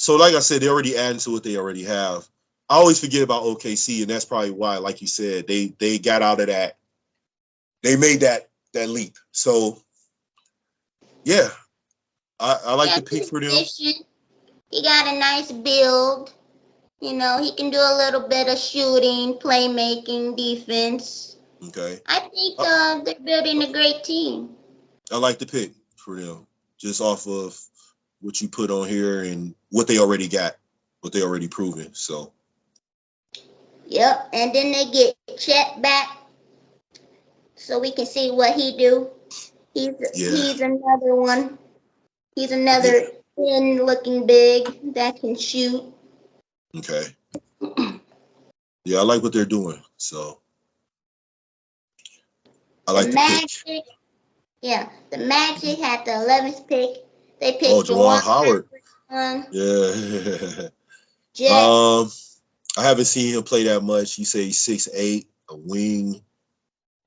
B: like I said, they already added to what they already have. I always forget about OKC, and that's probably why, like you said, they got out of that. They made that leap. So Yeah, I like
A: Yeah,
B: the pick
A: he's
B: for them.
A: efficient. He got a nice build. You know, he can do a little bit of shooting, playmaking, defense.
B: Okay.
A: I think
B: I,
A: they're building a great team.
B: I like the pick for them, just off of what you put on here and what they already got, what they already proven. So.
A: Yep, and then they get Chet back, so we can see what he do. He's
B: Yeah.
A: he's another one. He's
B: Yeah.
A: another thin looking big that can shoot.
B: Okay. Yeah, I like what they're doing. So I
A: The
B: like the pick.
A: Magic, yeah, the Magic had the 11th pick. They
B: Oh,
A: picked
B: Juwan
A: Juwan
B: Howard.
A: Howard,
B: Yeah.
A: Jet.
B: I haven't seen him play that much. He say he's 6'8", a wing.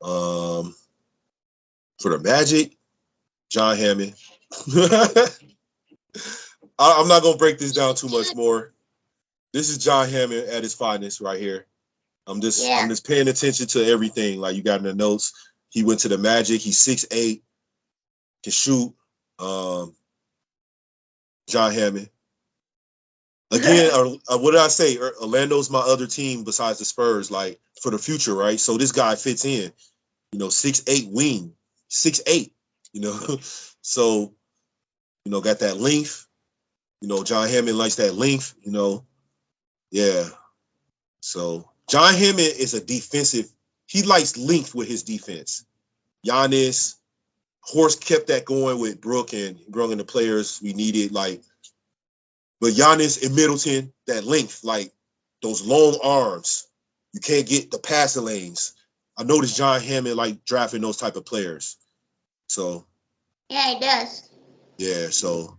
B: For the Magic, John Hammond. I'm not gonna break this down too much more. This is John Hammond at his finest right here. I'm just paying attention to everything like you got in the notes. He went to the Magic. He's 6'8", can shoot. John Hammond. Again, what did I say? Orlando's my other team besides the Spurs, like for the future, right? So this guy fits in. 6'8" wing, 6'8", So, got that length. John Hammond likes that length, Yeah. So John Hammond is a defensive. He likes length with his defense. Giannis, Horst kept that going with Brook and bringing the players we needed, but Giannis and Middleton, that length, like those long arms. You can't get the passing lanes. I noticed John Hammond like drafting those type of players. So
A: Yeah, he does.
B: yeah, so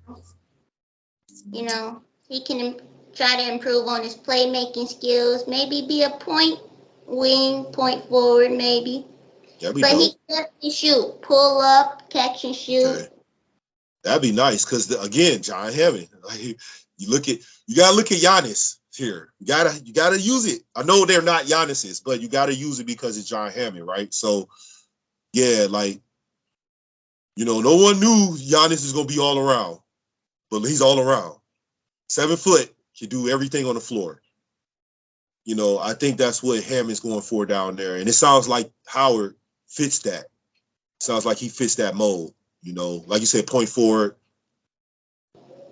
A: He can try to improve on his playmaking skills. Maybe be a point wing, point forward, maybe.
B: that'd be
A: But he
B: dope.
A: can definitely shoot, pull up, catch and shoot.
B: Okay. That'd be nice because again, John Hammond. Like you gotta look at Giannis here. You gotta use it. I know they're not Giannis's, but you gotta use it because it's John Hammond, right? So yeah, no one knew Giannis is gonna be all around, but he's all around. 7 foot, can do everything on the floor. I think that's what Hammond's going for down there, and it sounds like Howard fits that. Sounds like he fits that mold. Like you said, point forward.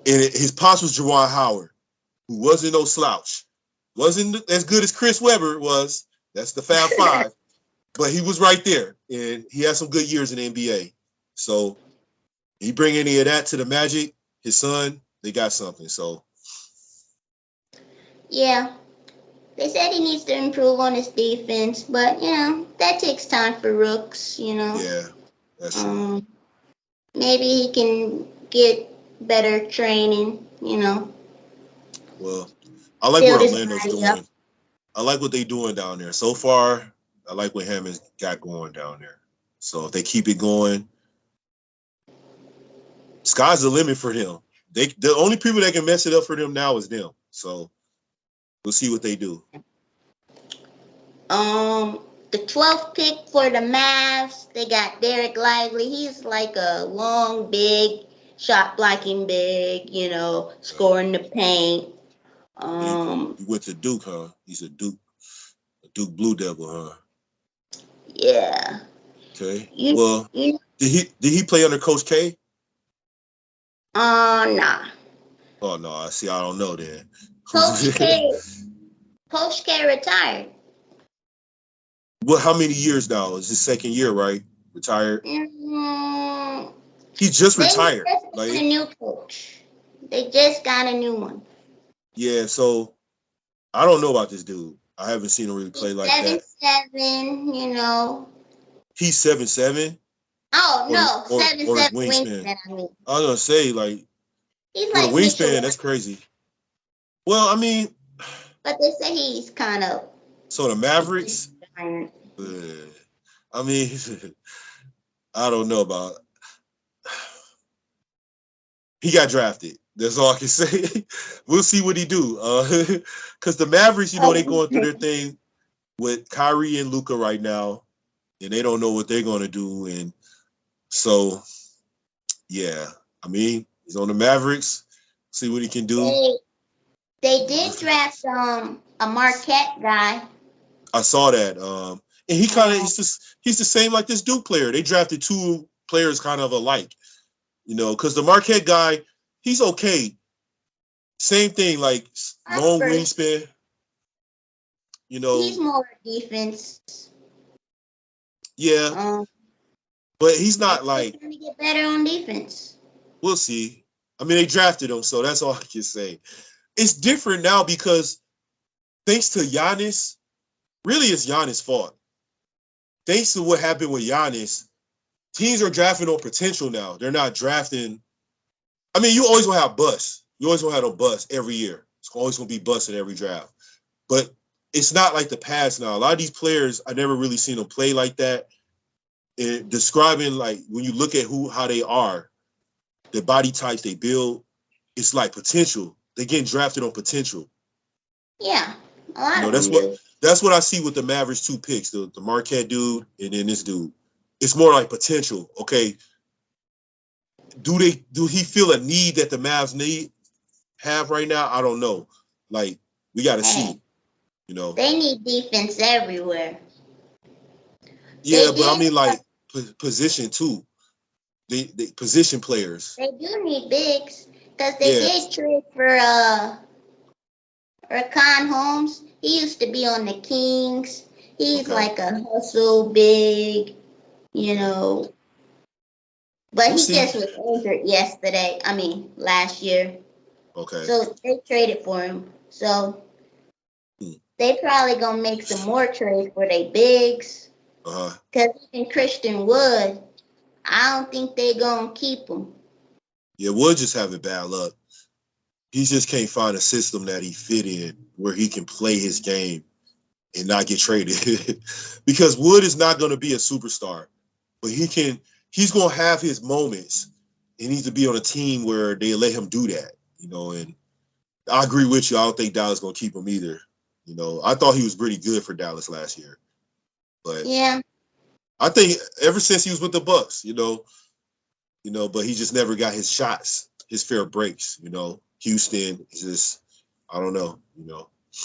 B: And his pops was Juwan Howard, who wasn't no slouch. Wasn't as good as Chris Webber was. That's the Fab Five. But he was right there. And he had some good years in the NBA. So he bring any of that to the Magic, his son, they got something. So
A: Yeah. They said he needs to improve on his defense, but that takes time for rooks,
B: yeah, that's true.
A: Maybe he can get better training,
B: Well, I like what
A: build his
B: Orlando's
A: body up.
B: doing. I like what they doing down there. So far, I like what Hammond's got going down there. So if they keep it going, sky's the limit for them. The only people that can mess it up for them now is them. So we'll see what they do.
A: The 12th pick for the Mavs, they got Derek Lively. He's like a long, big, shot blocking big, scoring the paint.
B: He went to Duke, huh? He's a Duke Blue Devil, huh?
A: Yeah.
B: Okay.
A: You,
B: Well,
A: you,
B: did he play under Coach K?
A: nah.
B: Oh no, I see. I don't know then.
A: Coach K, Coach K retired.
B: Well, how many years now? It's his second year, right? Retired. He just
A: They
B: retired.
A: just got a new coach. They just got a new one.
B: Yeah. So I don't know about this dude. I haven't seen him really play
A: He's
B: like that.
A: 7'7",
B: He's 7'7".
A: Oh no,
B: Or
A: 7'7"
B: his wingspan.
A: wingspan. I mean,
B: I was gonna say
A: he's
B: with a
A: like Mitchell,
B: wingspan, that's crazy. Well, I mean,
A: but they say he's kind of.
B: so the Mavericks. I mean, I don't know about. He got drafted. That's all I can say. We'll see what he do. Because the Mavericks, they going through their thing with Kyrie and Luka right now, and they don't know what they're going to do. And so Yeah, I mean, he's on the Mavericks. See what he can do.
A: They did draft a Marquette guy.
B: I saw that. And he kind of he's the same like this Duke player. They drafted two players kind of alike, because the Marquette guy, he's okay. Same thing, like long wingspan.
A: He's more defense.
B: Yeah, but he's not like
A: trying to get better on defense.
B: We'll see. I mean, they drafted him, so that's all I can say. It's different now because thanks to Giannis, really it's Giannis' fault. Thanks to what happened with Giannis, teams are drafting on potential now. They're not drafting. I mean, you always will have busts. You always will have a bust every year. It's always going to be busts in every draft. But it's not like the past now. A lot of these players, I never really seen them play like that. And describing, like, when you look at how they are, the body types they build, it's like potential. They're getting drafted on potential.
A: Yeah. A lot of
B: that's what I see with the Mavericks 2 picks, the Marquette dude and then this dude. It's more like potential. Okay. Do he feel a need that the Mavs have right now? I don't know. Like, we got to see.
A: They need defense everywhere.
B: Yeah, but I mean, like, position too. They position players.
A: They do need bigs because they did trade for Rakan Holmes. He used to be on the Kings. He's like a hustle big, But he just was injured last year.
B: Okay.
A: So they traded for him. So they probably gonna make some more trades for their bigs. Because even Christian Wood, I don't think they gonna keep him.
B: Yeah, Wood just having bad luck. He just can't find a system that he fit in where he can play his game and not get traded. Because Wood is not going to be a superstar, but he's going to have his moments. He needs to be on a team where they let him do that, and I agree with you. I don't think Dallas is going to keep him either. I thought he was pretty good for Dallas last year, but
A: yeah,
B: I think ever since he was with the Bucks, but he just never got his shots, his fair breaks, Houston is just, I don't know,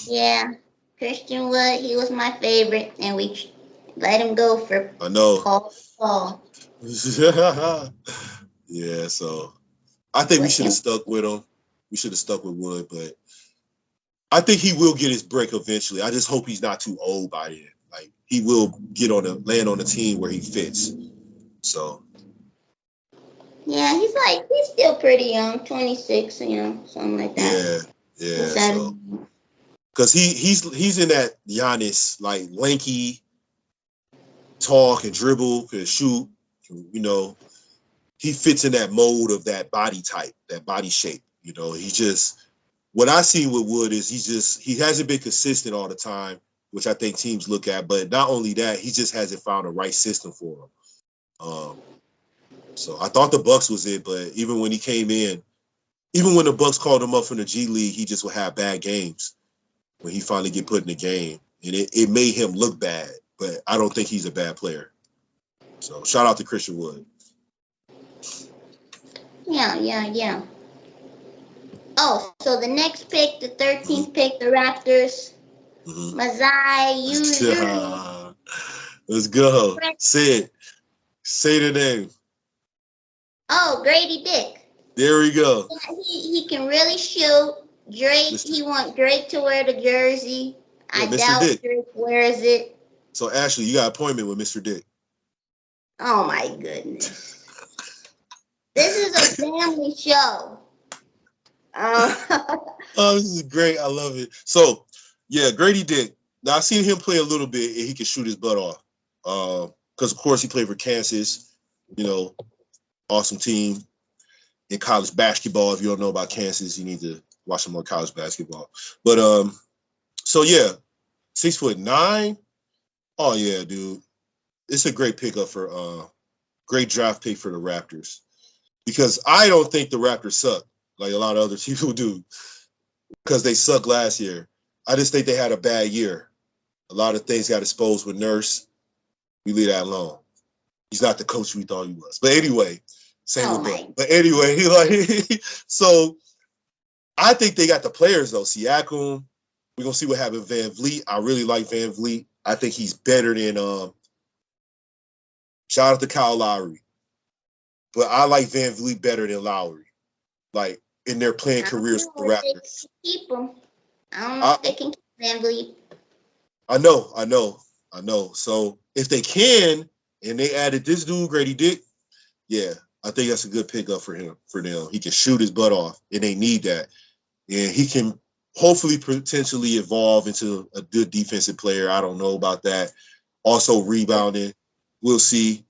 A: Yeah, Christian Wood, he was my favorite, and we let him go for Paul.
B: Yeah, so I think we should have stuck with him. We should have stuck with Wood, but I think he will get his break eventually. I just hope he's not too old by then. Like, he will land on a team where he fits. So.
A: Yeah, he's still pretty young, 26, something like that.
B: Yeah. So, because he's in that Giannis, like, lanky, tall, can dribble, can shoot. He fits in that mold of that body type, that body shape. He just, what I see with Wood is he hasn't been consistent all the time, which I think teams look at. But not only that, he just hasn't found the right system for him. So I thought the Bucks was it, but even when he came in, even when the Bucks called him up from the G League, he just would have bad games when he finally get put in the game. And it made him look bad, but I don't think he's a bad player. So shout out to Christian Wood.
A: Yeah. Oh, so the next pick, the 13th pick, the Raptors. Masai Ujiri.
B: Let's go. Say it. Say the name.
A: Oh, Grady Dick.
B: There we go.
A: Yeah, he can really shoot. Drake, he want Drake to wear the jersey. I doubt Dick. Drake wears it.
B: So, Ashley, you got an appointment with Mr. Dick.
A: Oh, my goodness. This is a family show.
B: Oh, this is great. I love it. So, yeah, Grady Dick. Now, I've seen him play a little bit, and he can shoot his butt off. Because, of course, he played for Kansas. Awesome team in college basketball. If you don't know about Kansas, you need to watch some more college basketball. But, so, yeah, 6'9". Oh, yeah, dude. It's a great pickup great draft pick for the Raptors. Because I don't think the Raptors suck like a lot of other people do, because they sucked last year. I just think they had a bad year. A lot of things got exposed with Nurse. We leave that alone. He's not the coach we thought he was. But anyway, Same
A: Oh
B: with Buck.
A: my.
B: But anyway, like, so I think they got the players though. Siakam. We're gonna see what happens. Van Vliet. I really like Van Vliet. I think he's better than shout out to Kyle Lowry. But I like Van Vliet better than Lowry. Like in their playing
A: I don't
B: careers
A: know
B: with the
A: if they
B: Raptors.
A: can keep him. I don't know if they can keep Van Vliet.
B: I know. So if they can, and they added this dude, Grady Dick, yeah, I think that's a good pickup for him, for them. He can shoot his butt off, and they need that. And he can hopefully potentially evolve into a good defensive player. I don't know about that. Also rebounding, we'll see.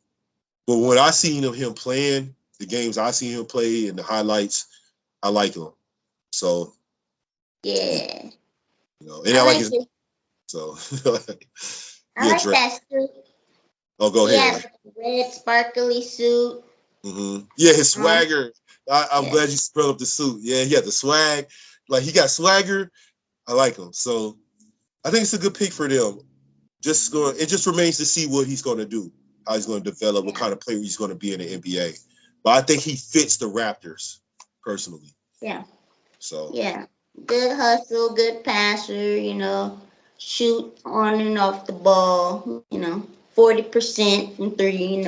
B: But when I seen him playing, the games I seen him play and the highlights, I like him. So
A: Yeah.
B: and I like his. So
A: I like
B: Drake.
A: that suit.
B: Oh, go ahead.
A: Like a red sparkly suit.
B: Mm-hmm. Yeah, his swagger. I'm glad you brought up the suit. Yeah, he had the swag. Like he got swagger. I like him. So I think it's a good pick for them. It just remains to see what he's going to do, how he's going to develop, what kind of player he's going to be in the NBA. But I think he fits the Raptors personally.
A: Yeah.
B: So
A: yeah, good hustle, good passer. Shoot on and off the ball. 40% from three.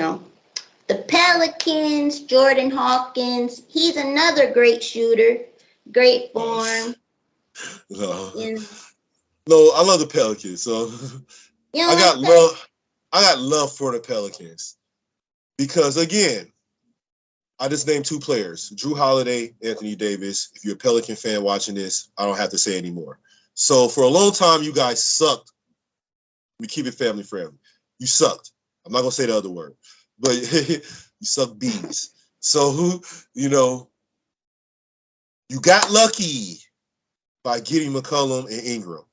A: The Pelicans, Jordan Hawkins. He's another great shooter, great form.
B: No, I love the Pelicans. So I got love for the Pelicans because again, I just named two players: Drew Holiday, Anthony Davis. If you're a Pelican fan watching this, I don't have to say anymore. So for a long time, you guys sucked. We keep it family friendly. You sucked. I'm not gonna say the other word, but you suck bees. So you got lucky by getting McCollum and Ingram,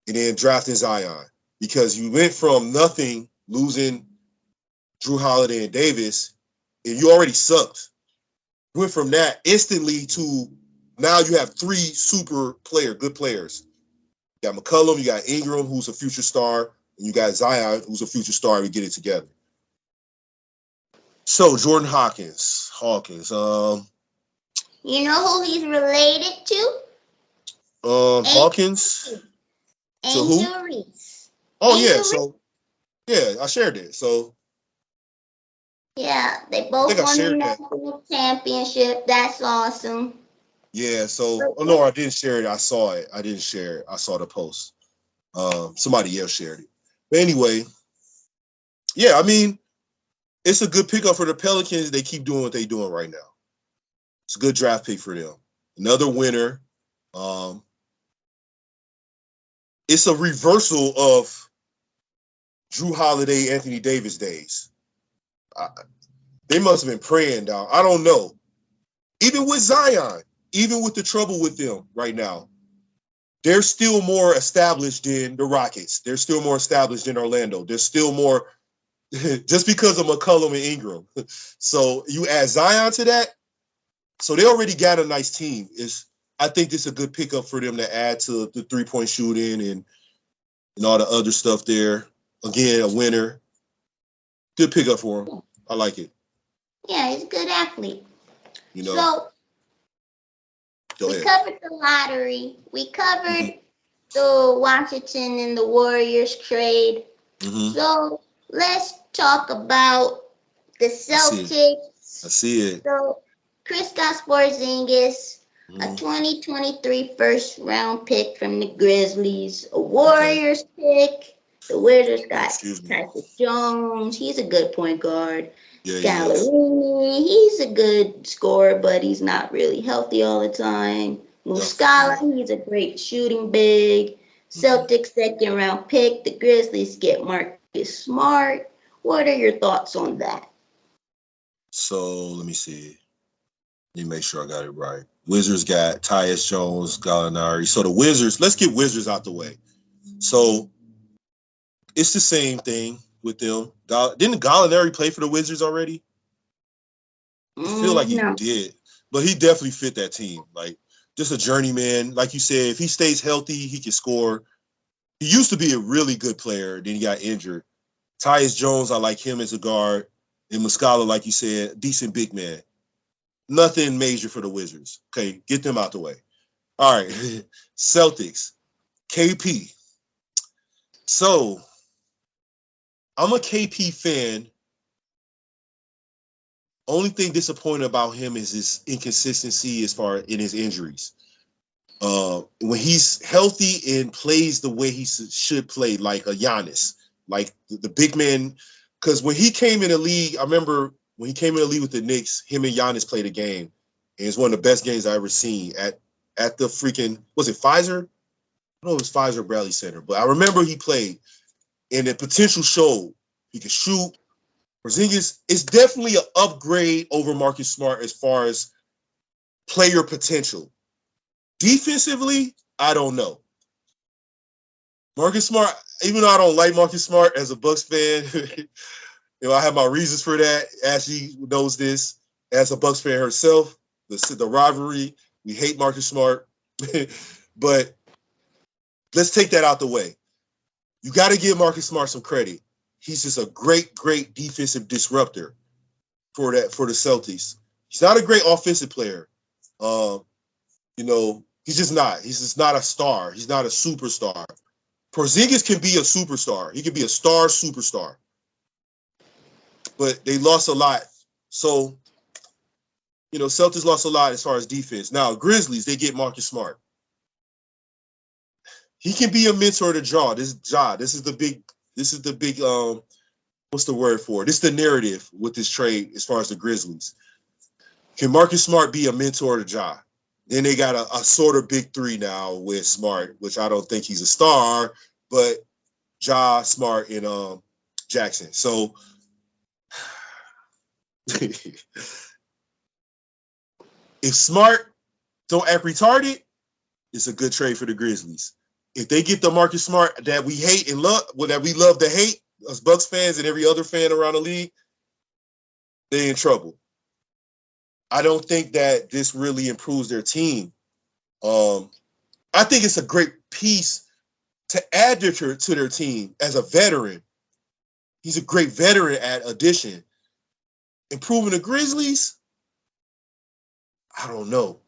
B: and then drafting Zion because you went from nothing, losing Drew Holiday and Davis, and you already sucked. You went from that instantly to now you have three good players. You got McCollum, you got Ingram, who's a future star, and you got Zion, who's a future star. We get it together. So Jordan Hawkins.
A: You know who he's related to?
B: Hawkins. So who?
A: Angel Reese.
B: Oh yeah. So yeah, I shared it. So
A: yeah, they both won the national championship. That's awesome.
B: Yeah. So no, I didn't share it. I saw it. I didn't share it. I saw the post. Somebody else shared it. But anyway, yeah. I mean, it's a good pickup for the Pelicans. They keep doing what they're doing right now. It's a good draft pick for them. Another winner. It's a reversal of Drew Holiday, Anthony Davis days. They must have been praying, dog. I don't know. Even with Zion, even with the trouble with them right now, they're still more established than the Rockets. They're still more established than Orlando. They're still more just because of McCollum and Ingram. So you add Zion to that. So they already got a nice team. I think this is a good pickup for them to add to the 3-point shooting and all the other stuff there. Again, a winner. Good pickup for him. I like it.
A: Yeah, he's a good athlete. So we covered the lottery. We covered the Washington and the Warriors trade. So let's talk about the Celtics.
B: I see it.
A: So Kristaps Porzingis, a 2023 first round pick from the Grizzlies, a Warriors pick. The Wizards got Tyson Jones. He's a good point guard. Gallerini, he's a good scorer, but he's not really healthy all the time. Muscala, he's a great shooting big. Celtics second round pick. The Grizzlies get Marcus Smart. What are your thoughts on that?
B: So let me see. Let me make sure I got it right. Wizards got Tyus Jones, Gallinari. So the Wizards, let's get Wizards out the way. So it's the same thing with them. Didn't Gallinari play for the Wizards already? I feel like he did, but he definitely fit that team. Like just a journeyman. Like you said, if he stays healthy, he can score. He used to be a really good player. Then he got injured. Tyus Jones, I like him as a guard. And Muscala, like you said, decent big man. Nothing major for the Wizards. Okay, get them out the way. All right, Celtics, KP. So, I'm a KP fan. Only thing disappointing about him is his inconsistency as far in his injuries. When he's healthy and plays the way he should play, like a Giannis, like the big man. Because when he came in the league, I remember when he came in the league with the Knicks, him and Giannis played a game. And it's one of the best games I ever seen at the freaking, was it Pfizer? I don't know if it was Pfizer Bradley Center, but I remember he played and the potential showed. He could shoot. Porzingis is definitely an upgrade over Marcus Smart as far as player potential. Defensively, I don't know. Marcus Smart, even though I don't like Marcus Smart as a Bucks fan, I have my reasons for that. Ashley knows this as a Bucks fan herself. The rivalry, we hate Marcus Smart, but let's take that out the way. You got to give Marcus Smart some credit. He's just a great, great defensive disruptor for the Celtics. He's not a great offensive player. He's just not. He's just not a star. He's not a superstar. Porzingis can be a superstar. He can be a star superstar. But they lost a lot. So, Celtics lost a lot as far as defense. Now, Grizzlies, they get Marcus Smart. He can be a mentor to Ja. This is the big, what's the word for it? This is the narrative with this trade as far as the Grizzlies. Can Marcus Smart be a mentor to Ja? Then they got a sort of big three now with Smart, which I don't think he's a star, but Ja, Smart, and Jackson. So if Smart don't act retarded, it's a good trade for the Grizzlies. If they get the Marcus Smart that we hate and love, that we love to hate, us Bucks fans and every other fan around the league, they're in trouble. I don't think that this really improves their team. I think it's a great piece to add to their team as a veteran. He's a great veteran addition. Improving the Grizzlies, I don't know.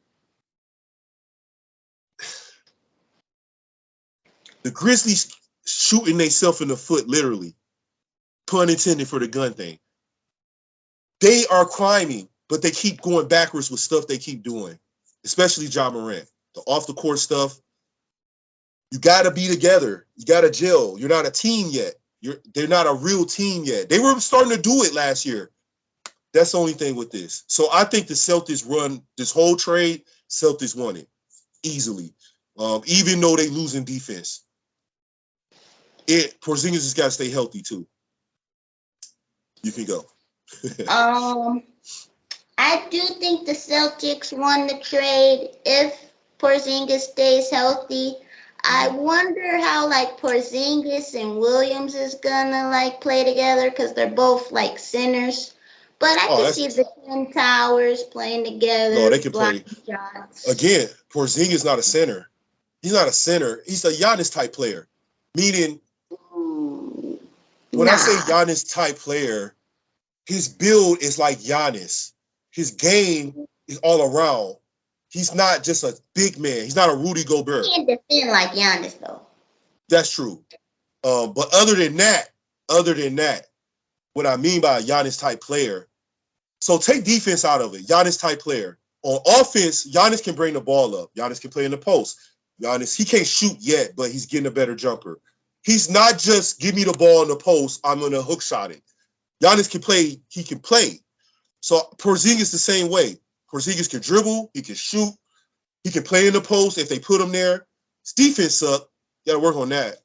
B: The Grizzlies shooting themselves in the foot, literally. Pun intended for the gun thing. They are climbing, but they keep going backwards with stuff they keep doing, especially Ja Morant. The off-the-court stuff. You got to be together. You got to gel. You're not a team yet. They're not a real team yet. They were starting to do it last year. That's the only thing with this. So I think the Celtics run this whole trade. Celtics won it easily, even though they lose in defense. Porzingis has got to stay healthy too. You can go.
A: I do think the Celtics won the trade if Porzingis stays healthy. I wonder how Porzingis and Williams is gonna play together because they're both centers. But I can see the Twin Towers playing together.
B: No, they can play.
A: Shots.
B: Again, Porzingis is not a center. He's not a center. He's a Giannis type player. Meaning, when I say Giannis type player, his build is like Giannis. His game is all around. He's not just a big man. He's not a Rudy Gobert.
A: He can't defend like Giannis, though.
B: That's true. But other than that, what I mean by a Giannis type player, so take defense out of it. Giannis type player. On offense, Giannis can bring the ball up. Giannis can play in the post. Giannis, he can't shoot yet, but he's getting a better jumper. He's not just give me the ball in the post, I'm going to hook shot it. Giannis can play. He can play. So Porzingis the same way. Porzingis can dribble. He can shoot. He can play in the post if they put him there. His defense sucks. Got to work on that.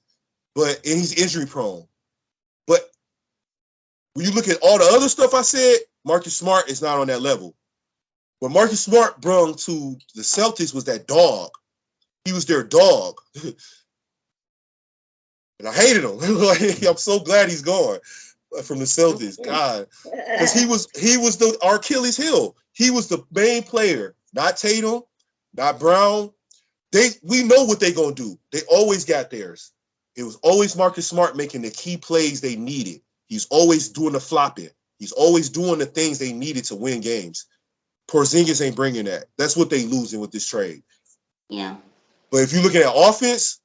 B: And he's injury prone. But when you look at all the other stuff I said, Marcus Smart is not on that level. What Marcus Smart brought to the Celtics was that dog. He was their dog. And I hated him. I'm so glad he's gone from the Celtics. God. Because he was our Achilles heel. He was the main player. Not Tatum, not Brown. We know what they're going to do. They always got theirs. It was always Marcus Smart making the key plays they needed. He's always doing the flopping. He's always doing the things they needed to win games. Porzingis ain't bringing that. That's what they losing with this trade.
A: Yeah.
B: But if you're looking at offense,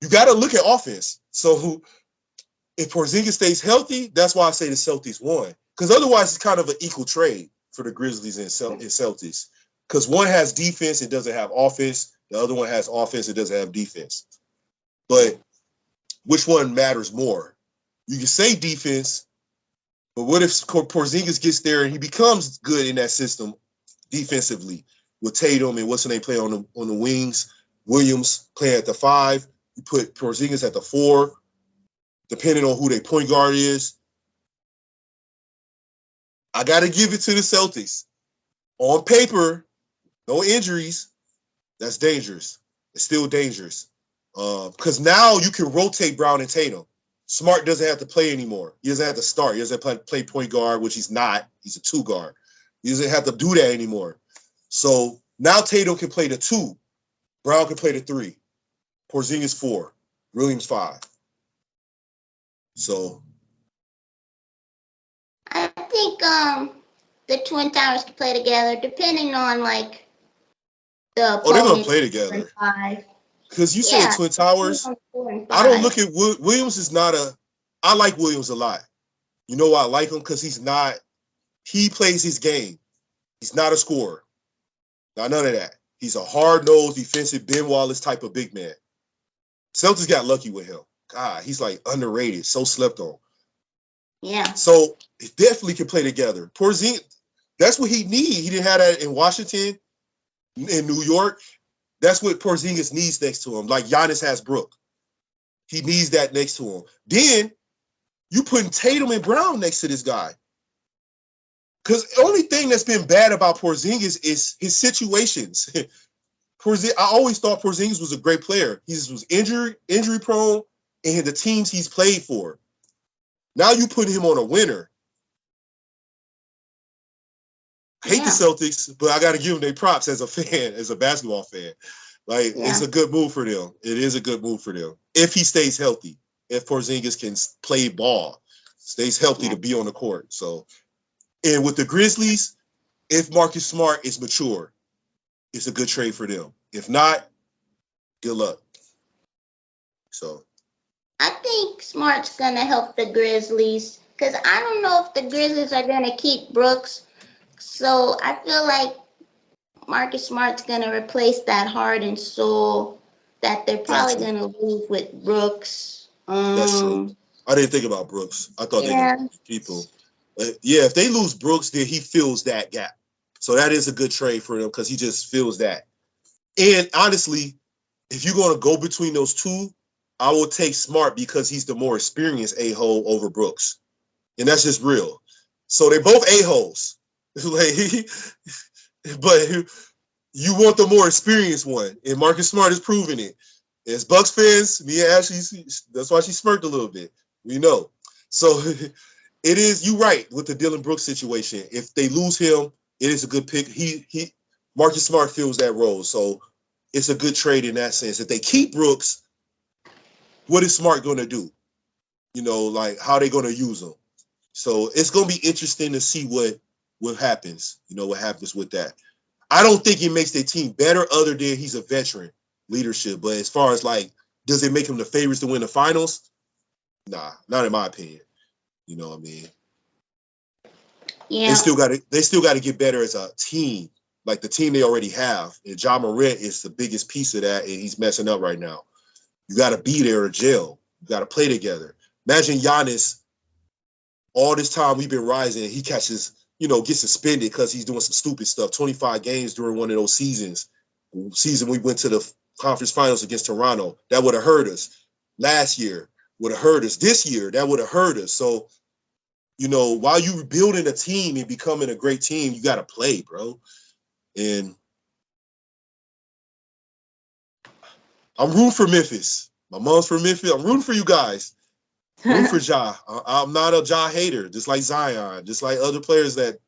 B: you got to look at offense. So if Porzingis stays healthy, that's why I say the Celtics won. Because otherwise, it's kind of an equal trade for the Grizzlies and Celtics. Because one has defense, it doesn't have offense. The other one has offense, it doesn't have defense. But which one matters more? You can say defense, but what if Porzingis gets there and he becomes good in that system defensively with Tatum and what's the name play on the wings, Williams playing at the 5, you put Porzingis at the 4, depending on who their point guard is. I got to give it to the Celtics. On paper, no injuries. That's dangerous. It's still dangerous. Because now you can rotate Brown and Tatum. Smart doesn't have to play anymore. He doesn't have to start. He doesn't have to play point guard, which he's not. He's a 2 guard. He doesn't have to do that anymore. So now Tatum can play the 2. Brown can play the 3. Porzingis 4. Williams 5. So
A: I think the Twin Towers can play together, depending on like the
B: they're gonna play together.
A: 5.
B: Because you said Twin Towers. I don't look at Williams is not a. I like Williams a lot. You know why I like him? Because he's not. He plays his game. He's not a scorer. Not none of that. He's a hard-nosed, defensive Ben Wallace type of big man. Celtics got lucky with him. God, he's like underrated, so slept on.
A: Yeah.
B: So it definitely can play together. Porzingis, that's what he needs. He didn't have that in Washington, in New York. That's what Porzingis needs next to him. Like Giannis has Brook. He needs that next to him. Then you putting Tatum and Brown next to this guy. Because the only thing that's been bad about Porzingis is his situations. I always thought Porzingis was a great player. He was injury prone, and the teams he's played for. Now you put him on a winner. I hate the Celtics, but I got to give them their props as a fan, as a basketball fan. Like, it's a good move for them. It is a good move for them. If he stays healthy, if Porzingis can play ball, stays healthy to be on the court. So, and with the Grizzlies, if Marcus Smart is mature, it's a good trade for them. If not, good luck. So,
A: I think Smart's going to help the Grizzlies because I don't know if the Grizzlies are going to keep Brooks. So I feel like Marcus Smart's going to replace that heart and soul that they're probably going to lose with Brooks.
B: That's true. I didn't think about Brooks. I thought they could keep him. If they lose Brooks, then he fills that gap. So that is a good trade for them because he just fills that. And honestly, if you're going to go between those two, I will take Smart because he's the more experienced a-hole over Brooks. And that's just real. So they're both a-holes. But you want the more experienced one. And Marcus Smart is proving it. As Bucks fans, me and Ashley, that's why she smirked a little bit. We know. So it is, you're right with the Dylan Brooks situation. If they lose him, it is a good pick. Marcus Smart fills that role. So it's a good trade in that sense. If they keep Brooks, what is Smart going to do? You know, like how they going to use him. So it's going to be interesting to see what happens. You know, what happens with that. I don't think it makes their team better other than he's a veteran leadership. But as far as like, does it make him the favorites to win the finals? Nah, not in my opinion. You know what I mean? Yeah. They still got to get better as a team, like the team they already have. And Ja Morant is the biggest piece of that, and he's messing up right now. You got to be there or jail. You got to play together. Imagine Giannis, all this time we've been rising, he catches, gets suspended because he's doing some stupid stuff. 25 games during one of those seasons. Season we went to the conference finals against Toronto. That would have hurt us. Last year would have hurt us. This year, that would have hurt us. So, while you're building a team and becoming a great team, you got to play, bro. And I'm rooting for Memphis. My mom's from Memphis. I'm rooting for you guys. Root for Ja. I'm not a Ja hater, just like Zion, just like other players that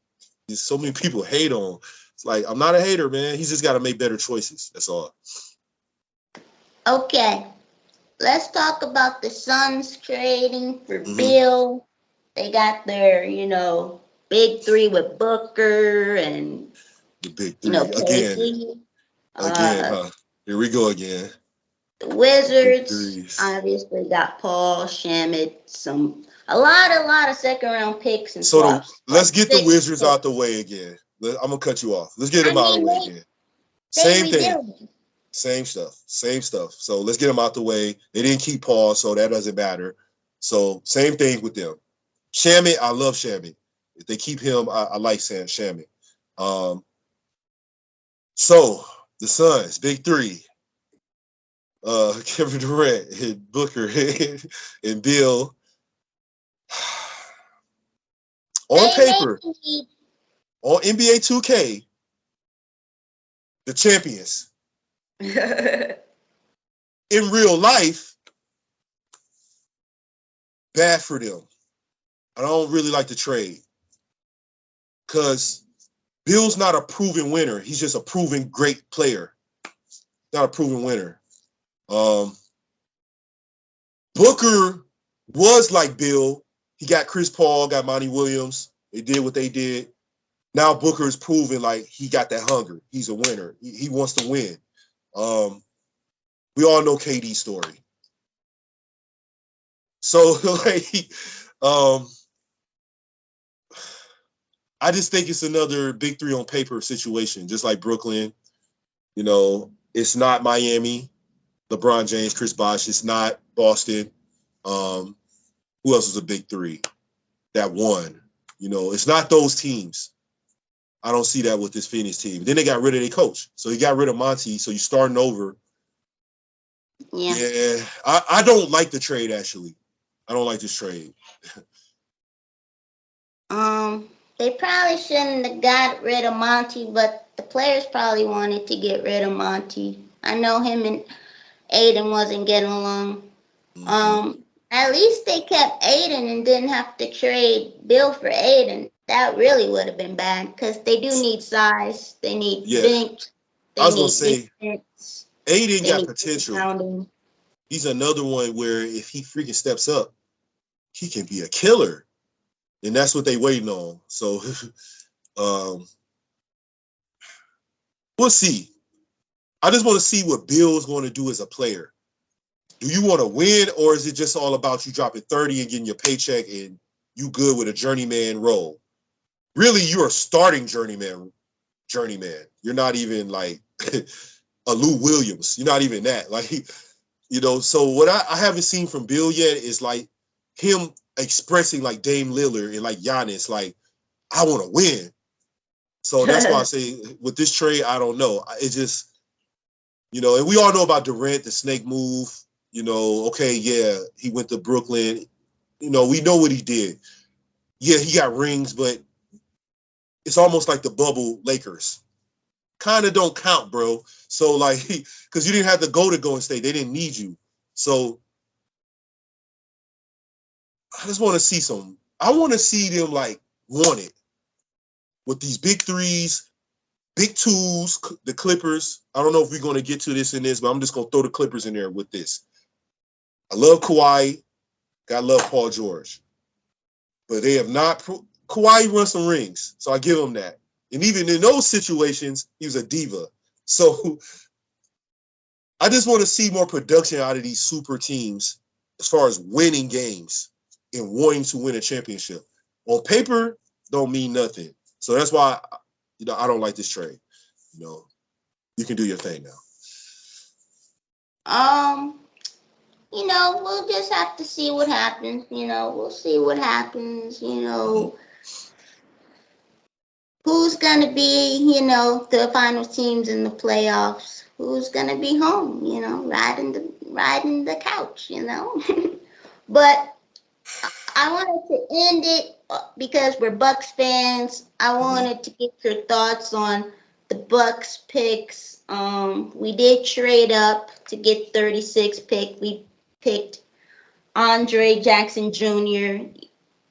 B: so many people hate on. It's like, I'm not a hater, man. He's just got to make better choices. That's all.
A: Okay. Let's talk about the Suns trading for Beal. They got their, big three with Booker and,
B: The big three again.
A: KD.
B: Again,
A: Uh,
B: huh? Here we go again.
A: the
B: The big
A: Wizards
B: threes.
A: obviously got Paul, Shamit, a lot of second round picks and
B: So
A: swaps, like
B: let's get the
A: 6
B: Wizards
A: picks.
B: out the way again. I'm gonna cut you off. Let's get
A: I
B: them out of
A: mean,
B: the way again.
A: they
B: Same thing.
A: rebuilding.
B: Same stuff. Same stuff. So let's get them out the way. They didn't keep Paul, so that doesn't matter. So same thing with them. Shamit, I love Shamit. If they keep him, I like Shamit. So the Suns, big three. Kevin Durant and Booker and Bill. On
A: They
B: paper,
A: may
B: on NBA 2K, the champions.
A: be.
B: In real life, bad for them. I don't really like the trade because Bill's not a proven winner. He's just a proven great player. Not a proven winner. Booker was like Bill. He got Chris Paul, got Monty Williams. They did what they did. Now Booker is proven like he got that hunger. He's a winner. He wants to win. We all know KD's story. So I just think it's another big three on paper situation, just like Brooklyn. It's not Miami, LeBron James, Chris Bosh. It's not Boston. Who else was a big three that won? It's not those teams. I don't see that with this Phoenix team. Then they got rid of their coach. So he got rid of Monty. So you're starting over. Yeah. I don't like the trade, actually. I don't like this trade.
A: They probably shouldn't have got rid of Monty, but the players probably wanted to get rid of Monty. I know him and Aiden wasn't getting along.
B: Mm-hmm.
A: At least they kept Aiden and didn't have to trade Bill for Aiden. That really would have been bad because they do need size. They need bench.
B: I
A: They
B: was gonna
A: need
B: say
A: defense.
B: Aiden
A: They
B: got
A: need
B: potential.
A: rebounding.
B: He's another one where if he freaking steps up, he can be a killer. And that's what they waiting on. So we'll see. I just want to see what Bill's going to do as a player. Do you want to win, or is it just all about you dropping 30 and getting your paycheck and you good with a journeyman role? Really, you're a starting journeyman. You're not even like a Lou Williams. You're not even that. So what I haven't seen from Bill yet is like him expressing like Dame Lillard and like Giannis, like, I want to win. So that's why I say with this trade, I don't know. It just, and we all know about Durant, the snake move. Okay, yeah, he went to Brooklyn. We know what he did. Yeah, he got rings, but it's almost like the bubble Lakers. Kind of don't count, bro. So, because you didn't have to go to Golden State. They didn't need you. So, I just want to see I want to see them, want it. With these big threes, big twos, the Clippers. I don't know if we're going to get to this in this, but I'm just going to throw the Clippers in there with this. I love Kawhi. I love Paul George. But they have not. Kawhi runs some rings, so I give him that. And even in those situations, he was a diva. So I just want to see more production out of these super teams as far as winning games and wanting to win a championship. On paper, don't mean nothing. So that's why, I don't like this trade. You can do your thing now.
A: We'll just have to see what happens. We'll see what happens. Who's gonna be, the final teams in the playoffs? Who's gonna be home? Riding the couch. But I wanted to end it because we're Bucks fans. I wanted to get your thoughts on the Bucks picks. We did trade up to get 36 pick. We picked Andre Jackson Jr.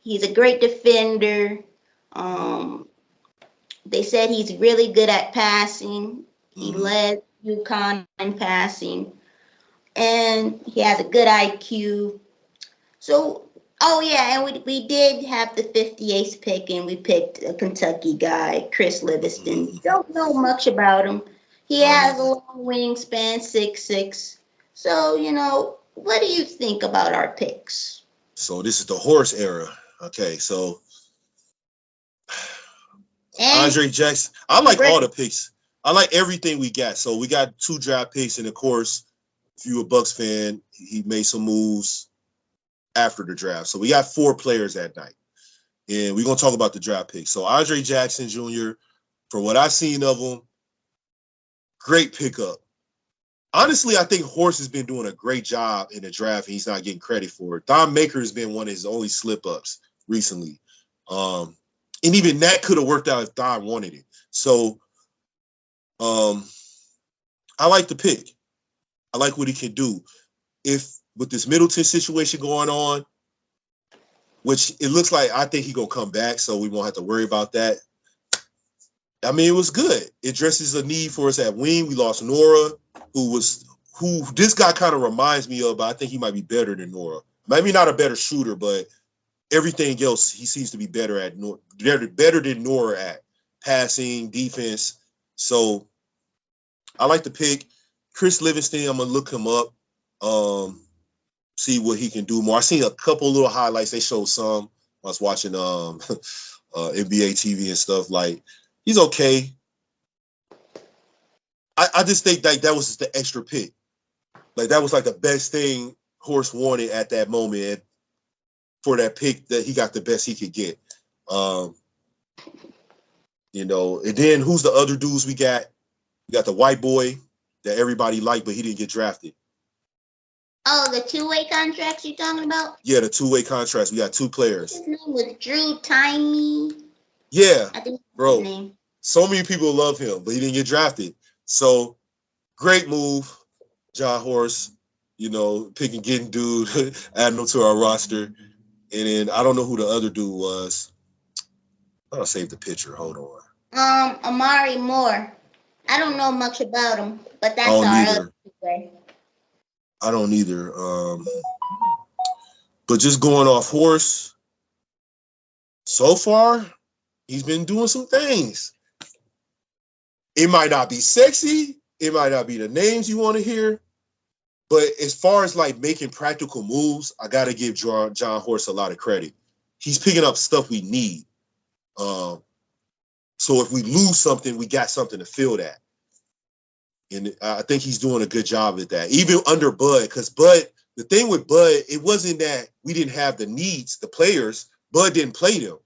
A: He's a great defender. They said he's really good at passing. He led UConn in passing, and he has a good IQ. So Oh yeah, and we did have the 58th pick, and we picked a Kentucky guy, Chris Livingston. Don't know much about him. He has a long wingspan, 6'6". So what do you think about our picks?
B: So this is the horse era. Okay, so
A: And
B: Andre Jackson. I like all the picks. I like everything we got. So we got 2 draft picks, and of course, if you're a Bucks fan, he made some moves after the draft. So we got 4 players that night. And we're going to talk about the draft picks. So Andre Jackson Jr., for what I've seen of him, great pickup. Honestly, I think Horst has been doing a great job in the draft, and he's not getting credit for it. Don Maker has been one of his only slip-ups recently. And even that could have worked out if Don wanted it. So I like the pick. I like what he can do. If with this Middleton situation going on, which it looks like I think he's going to come back, so we won't have to worry about that. I mean, it was good. It addresses a need for us at wing. We lost Nora, who this guy kind of reminds me of, but I think he might be better than Nora. Maybe not a better shooter, but everything else he seems to be better than Nora at passing, defense. So I like the pick. Chris Livingston, I'm gonna look him up, see what he can do more. I seen a couple little highlights. They showed some. I was watching NBA TV and stuff. Like, he's okay. I just think that was just the extra pick. Like, that was like the best thing Horst wanted at that moment for that pick, that he got the best he could get. And then who's the other dudes we got? We got the white boy that everybody liked, but he didn't get drafted.
A: Oh, the 2-way contracts you're talking about?
B: Yeah, the 2-way contracts. We got 2 players.
A: His name was Drew Timey.
B: Yeah,
A: I think
B: bro.
A: his name.
B: So many people love him, but he didn't get drafted. So great move, John Horst. Picking, getting dude, adding him to our roster. And then I don't know who the other dude was. I'll save the picture. Hold on.
A: Amari Moore. I don't know much about him, but that's our other way.
B: I don't either. But just going off Horst, so far, he's been doing some things. It might not be sexy. It might not be the names you want to hear. But as far as like making practical moves, I got to give John Horst a lot of credit. He's picking up stuff we need. So if we lose something, we got something to fill that. And I think he's doing a good job at that. Even under Bud, because Bud, the thing with Bud, it wasn't that we didn't have the needs, the players. Bud didn't play them.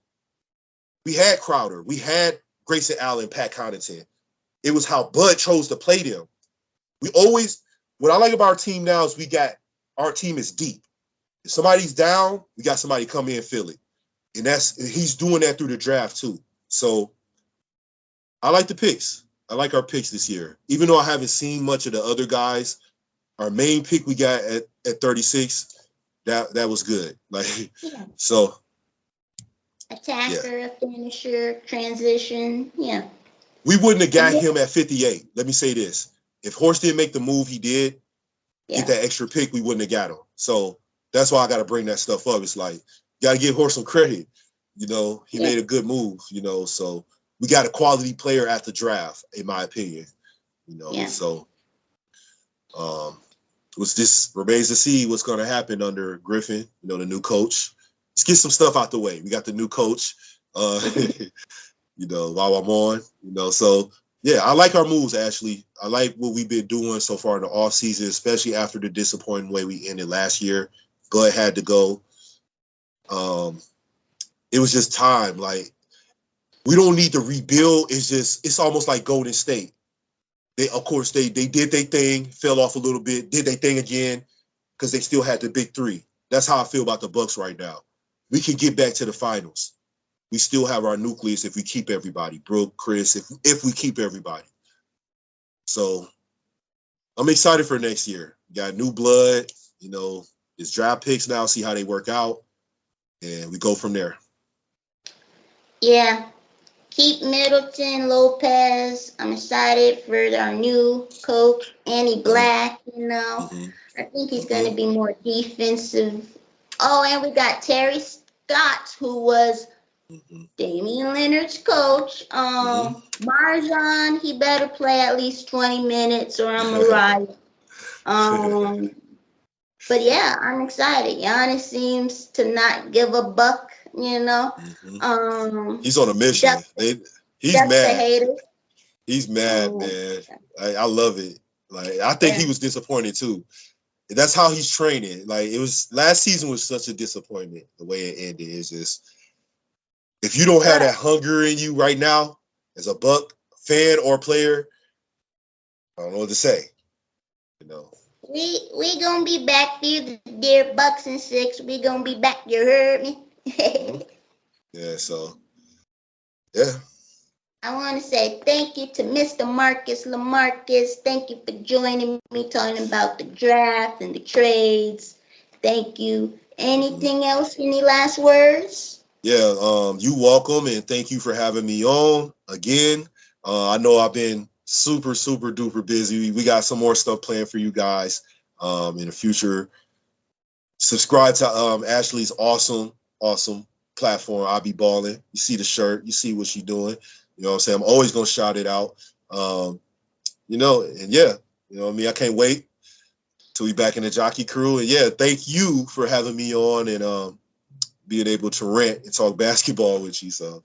B: We had Crowder. We had Grayson Allen, Pat Connaughton. It was how Bud chose to play them. What I like about our team now is our team is deep. If somebody's down, we got somebody come in and fill it. And he's doing that through the draft too. So I like the picks. I like our picks this year. Even though I haven't seen much of the other guys, our main pick we got at 36, that was good. So
A: attacker, a finisher, transition, yeah.
B: We wouldn't have got him at 58. Let me say this. If Horst didn't make the move he did, get that extra pick, we wouldn't have got him. So that's why I got to bring that stuff up. It's like, you got to give Horst some credit. He made a good move, so we got a quality player at the draft, in my opinion. So this remains to see what's going to happen under Griffin, the new coach. Let's get some stuff out the way. We got the new coach, while I'm on, so yeah, I like our moves, Ashley. I like what we've been doing so far in the offseason, especially after the disappointing way we ended last year. Bud had to go. It was just time. Like, we don't need to rebuild. It's almost like Golden State. They did their thing, fell off a little bit, did their thing again, because they still had the big 3. That's how I feel about the Bucks right now. We can get back to the finals. We still have our nucleus if we keep everybody. Brooke, Chris, if we keep everybody. So I'm excited for next year. Got new blood, it's draft picks now, see how they work out, and we go from there.
A: Yeah. Keep Middleton, Lopez. I'm excited for our new coach, Annie Black, I think he's going to be more defensive. Oh, and we got Terry Stotts, who was
B: Mm-hmm.
A: Damian Lillard's coach. Marjan, he better play at least 20 minutes or I'm a riot. But yeah, I'm excited. Giannis seems to not give a buck, you know.
B: He's on a mission. He's
A: That's the
B: mad.
A: haters.
B: He's mad, man. I love it. Like, I think he was disappointed too. That's how he's training. Like, it was last season was such a disappointment. The way it ended is just, if you don't have that hunger in you right now as a Buck fan or player, I don't know what to say. You know.
A: We gonna be back for you, dear Bucks and Six. We gonna be back. You heard me?
B: Yeah. So. Yeah.
A: I want to say thank you to Mr. Marcus LaMarcus. Thank you for joining me, talking about the draft and the trades. Thank you. Anything else? Any last words?
B: Yeah, you welcome, and thank you for having me on again. I know I've been super, super duper busy. We got some more stuff planned for you guys in the future. Subscribe to Ashley's awesome platform. I'll be balling. You see the shirt, you see what she's doing. You know what I'm saying? I'm always gonna shout it out. You know, and yeah, you know what I mean? I can't wait till we back in the jockey crew. And yeah, thank you for having me on and being able to rant and talk basketball with you. So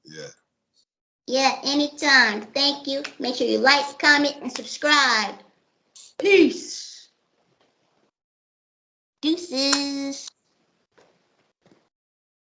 B: yeah.
A: Yeah, anytime. Thank you. Make sure you like, comment, and subscribe. Peace. Deuces.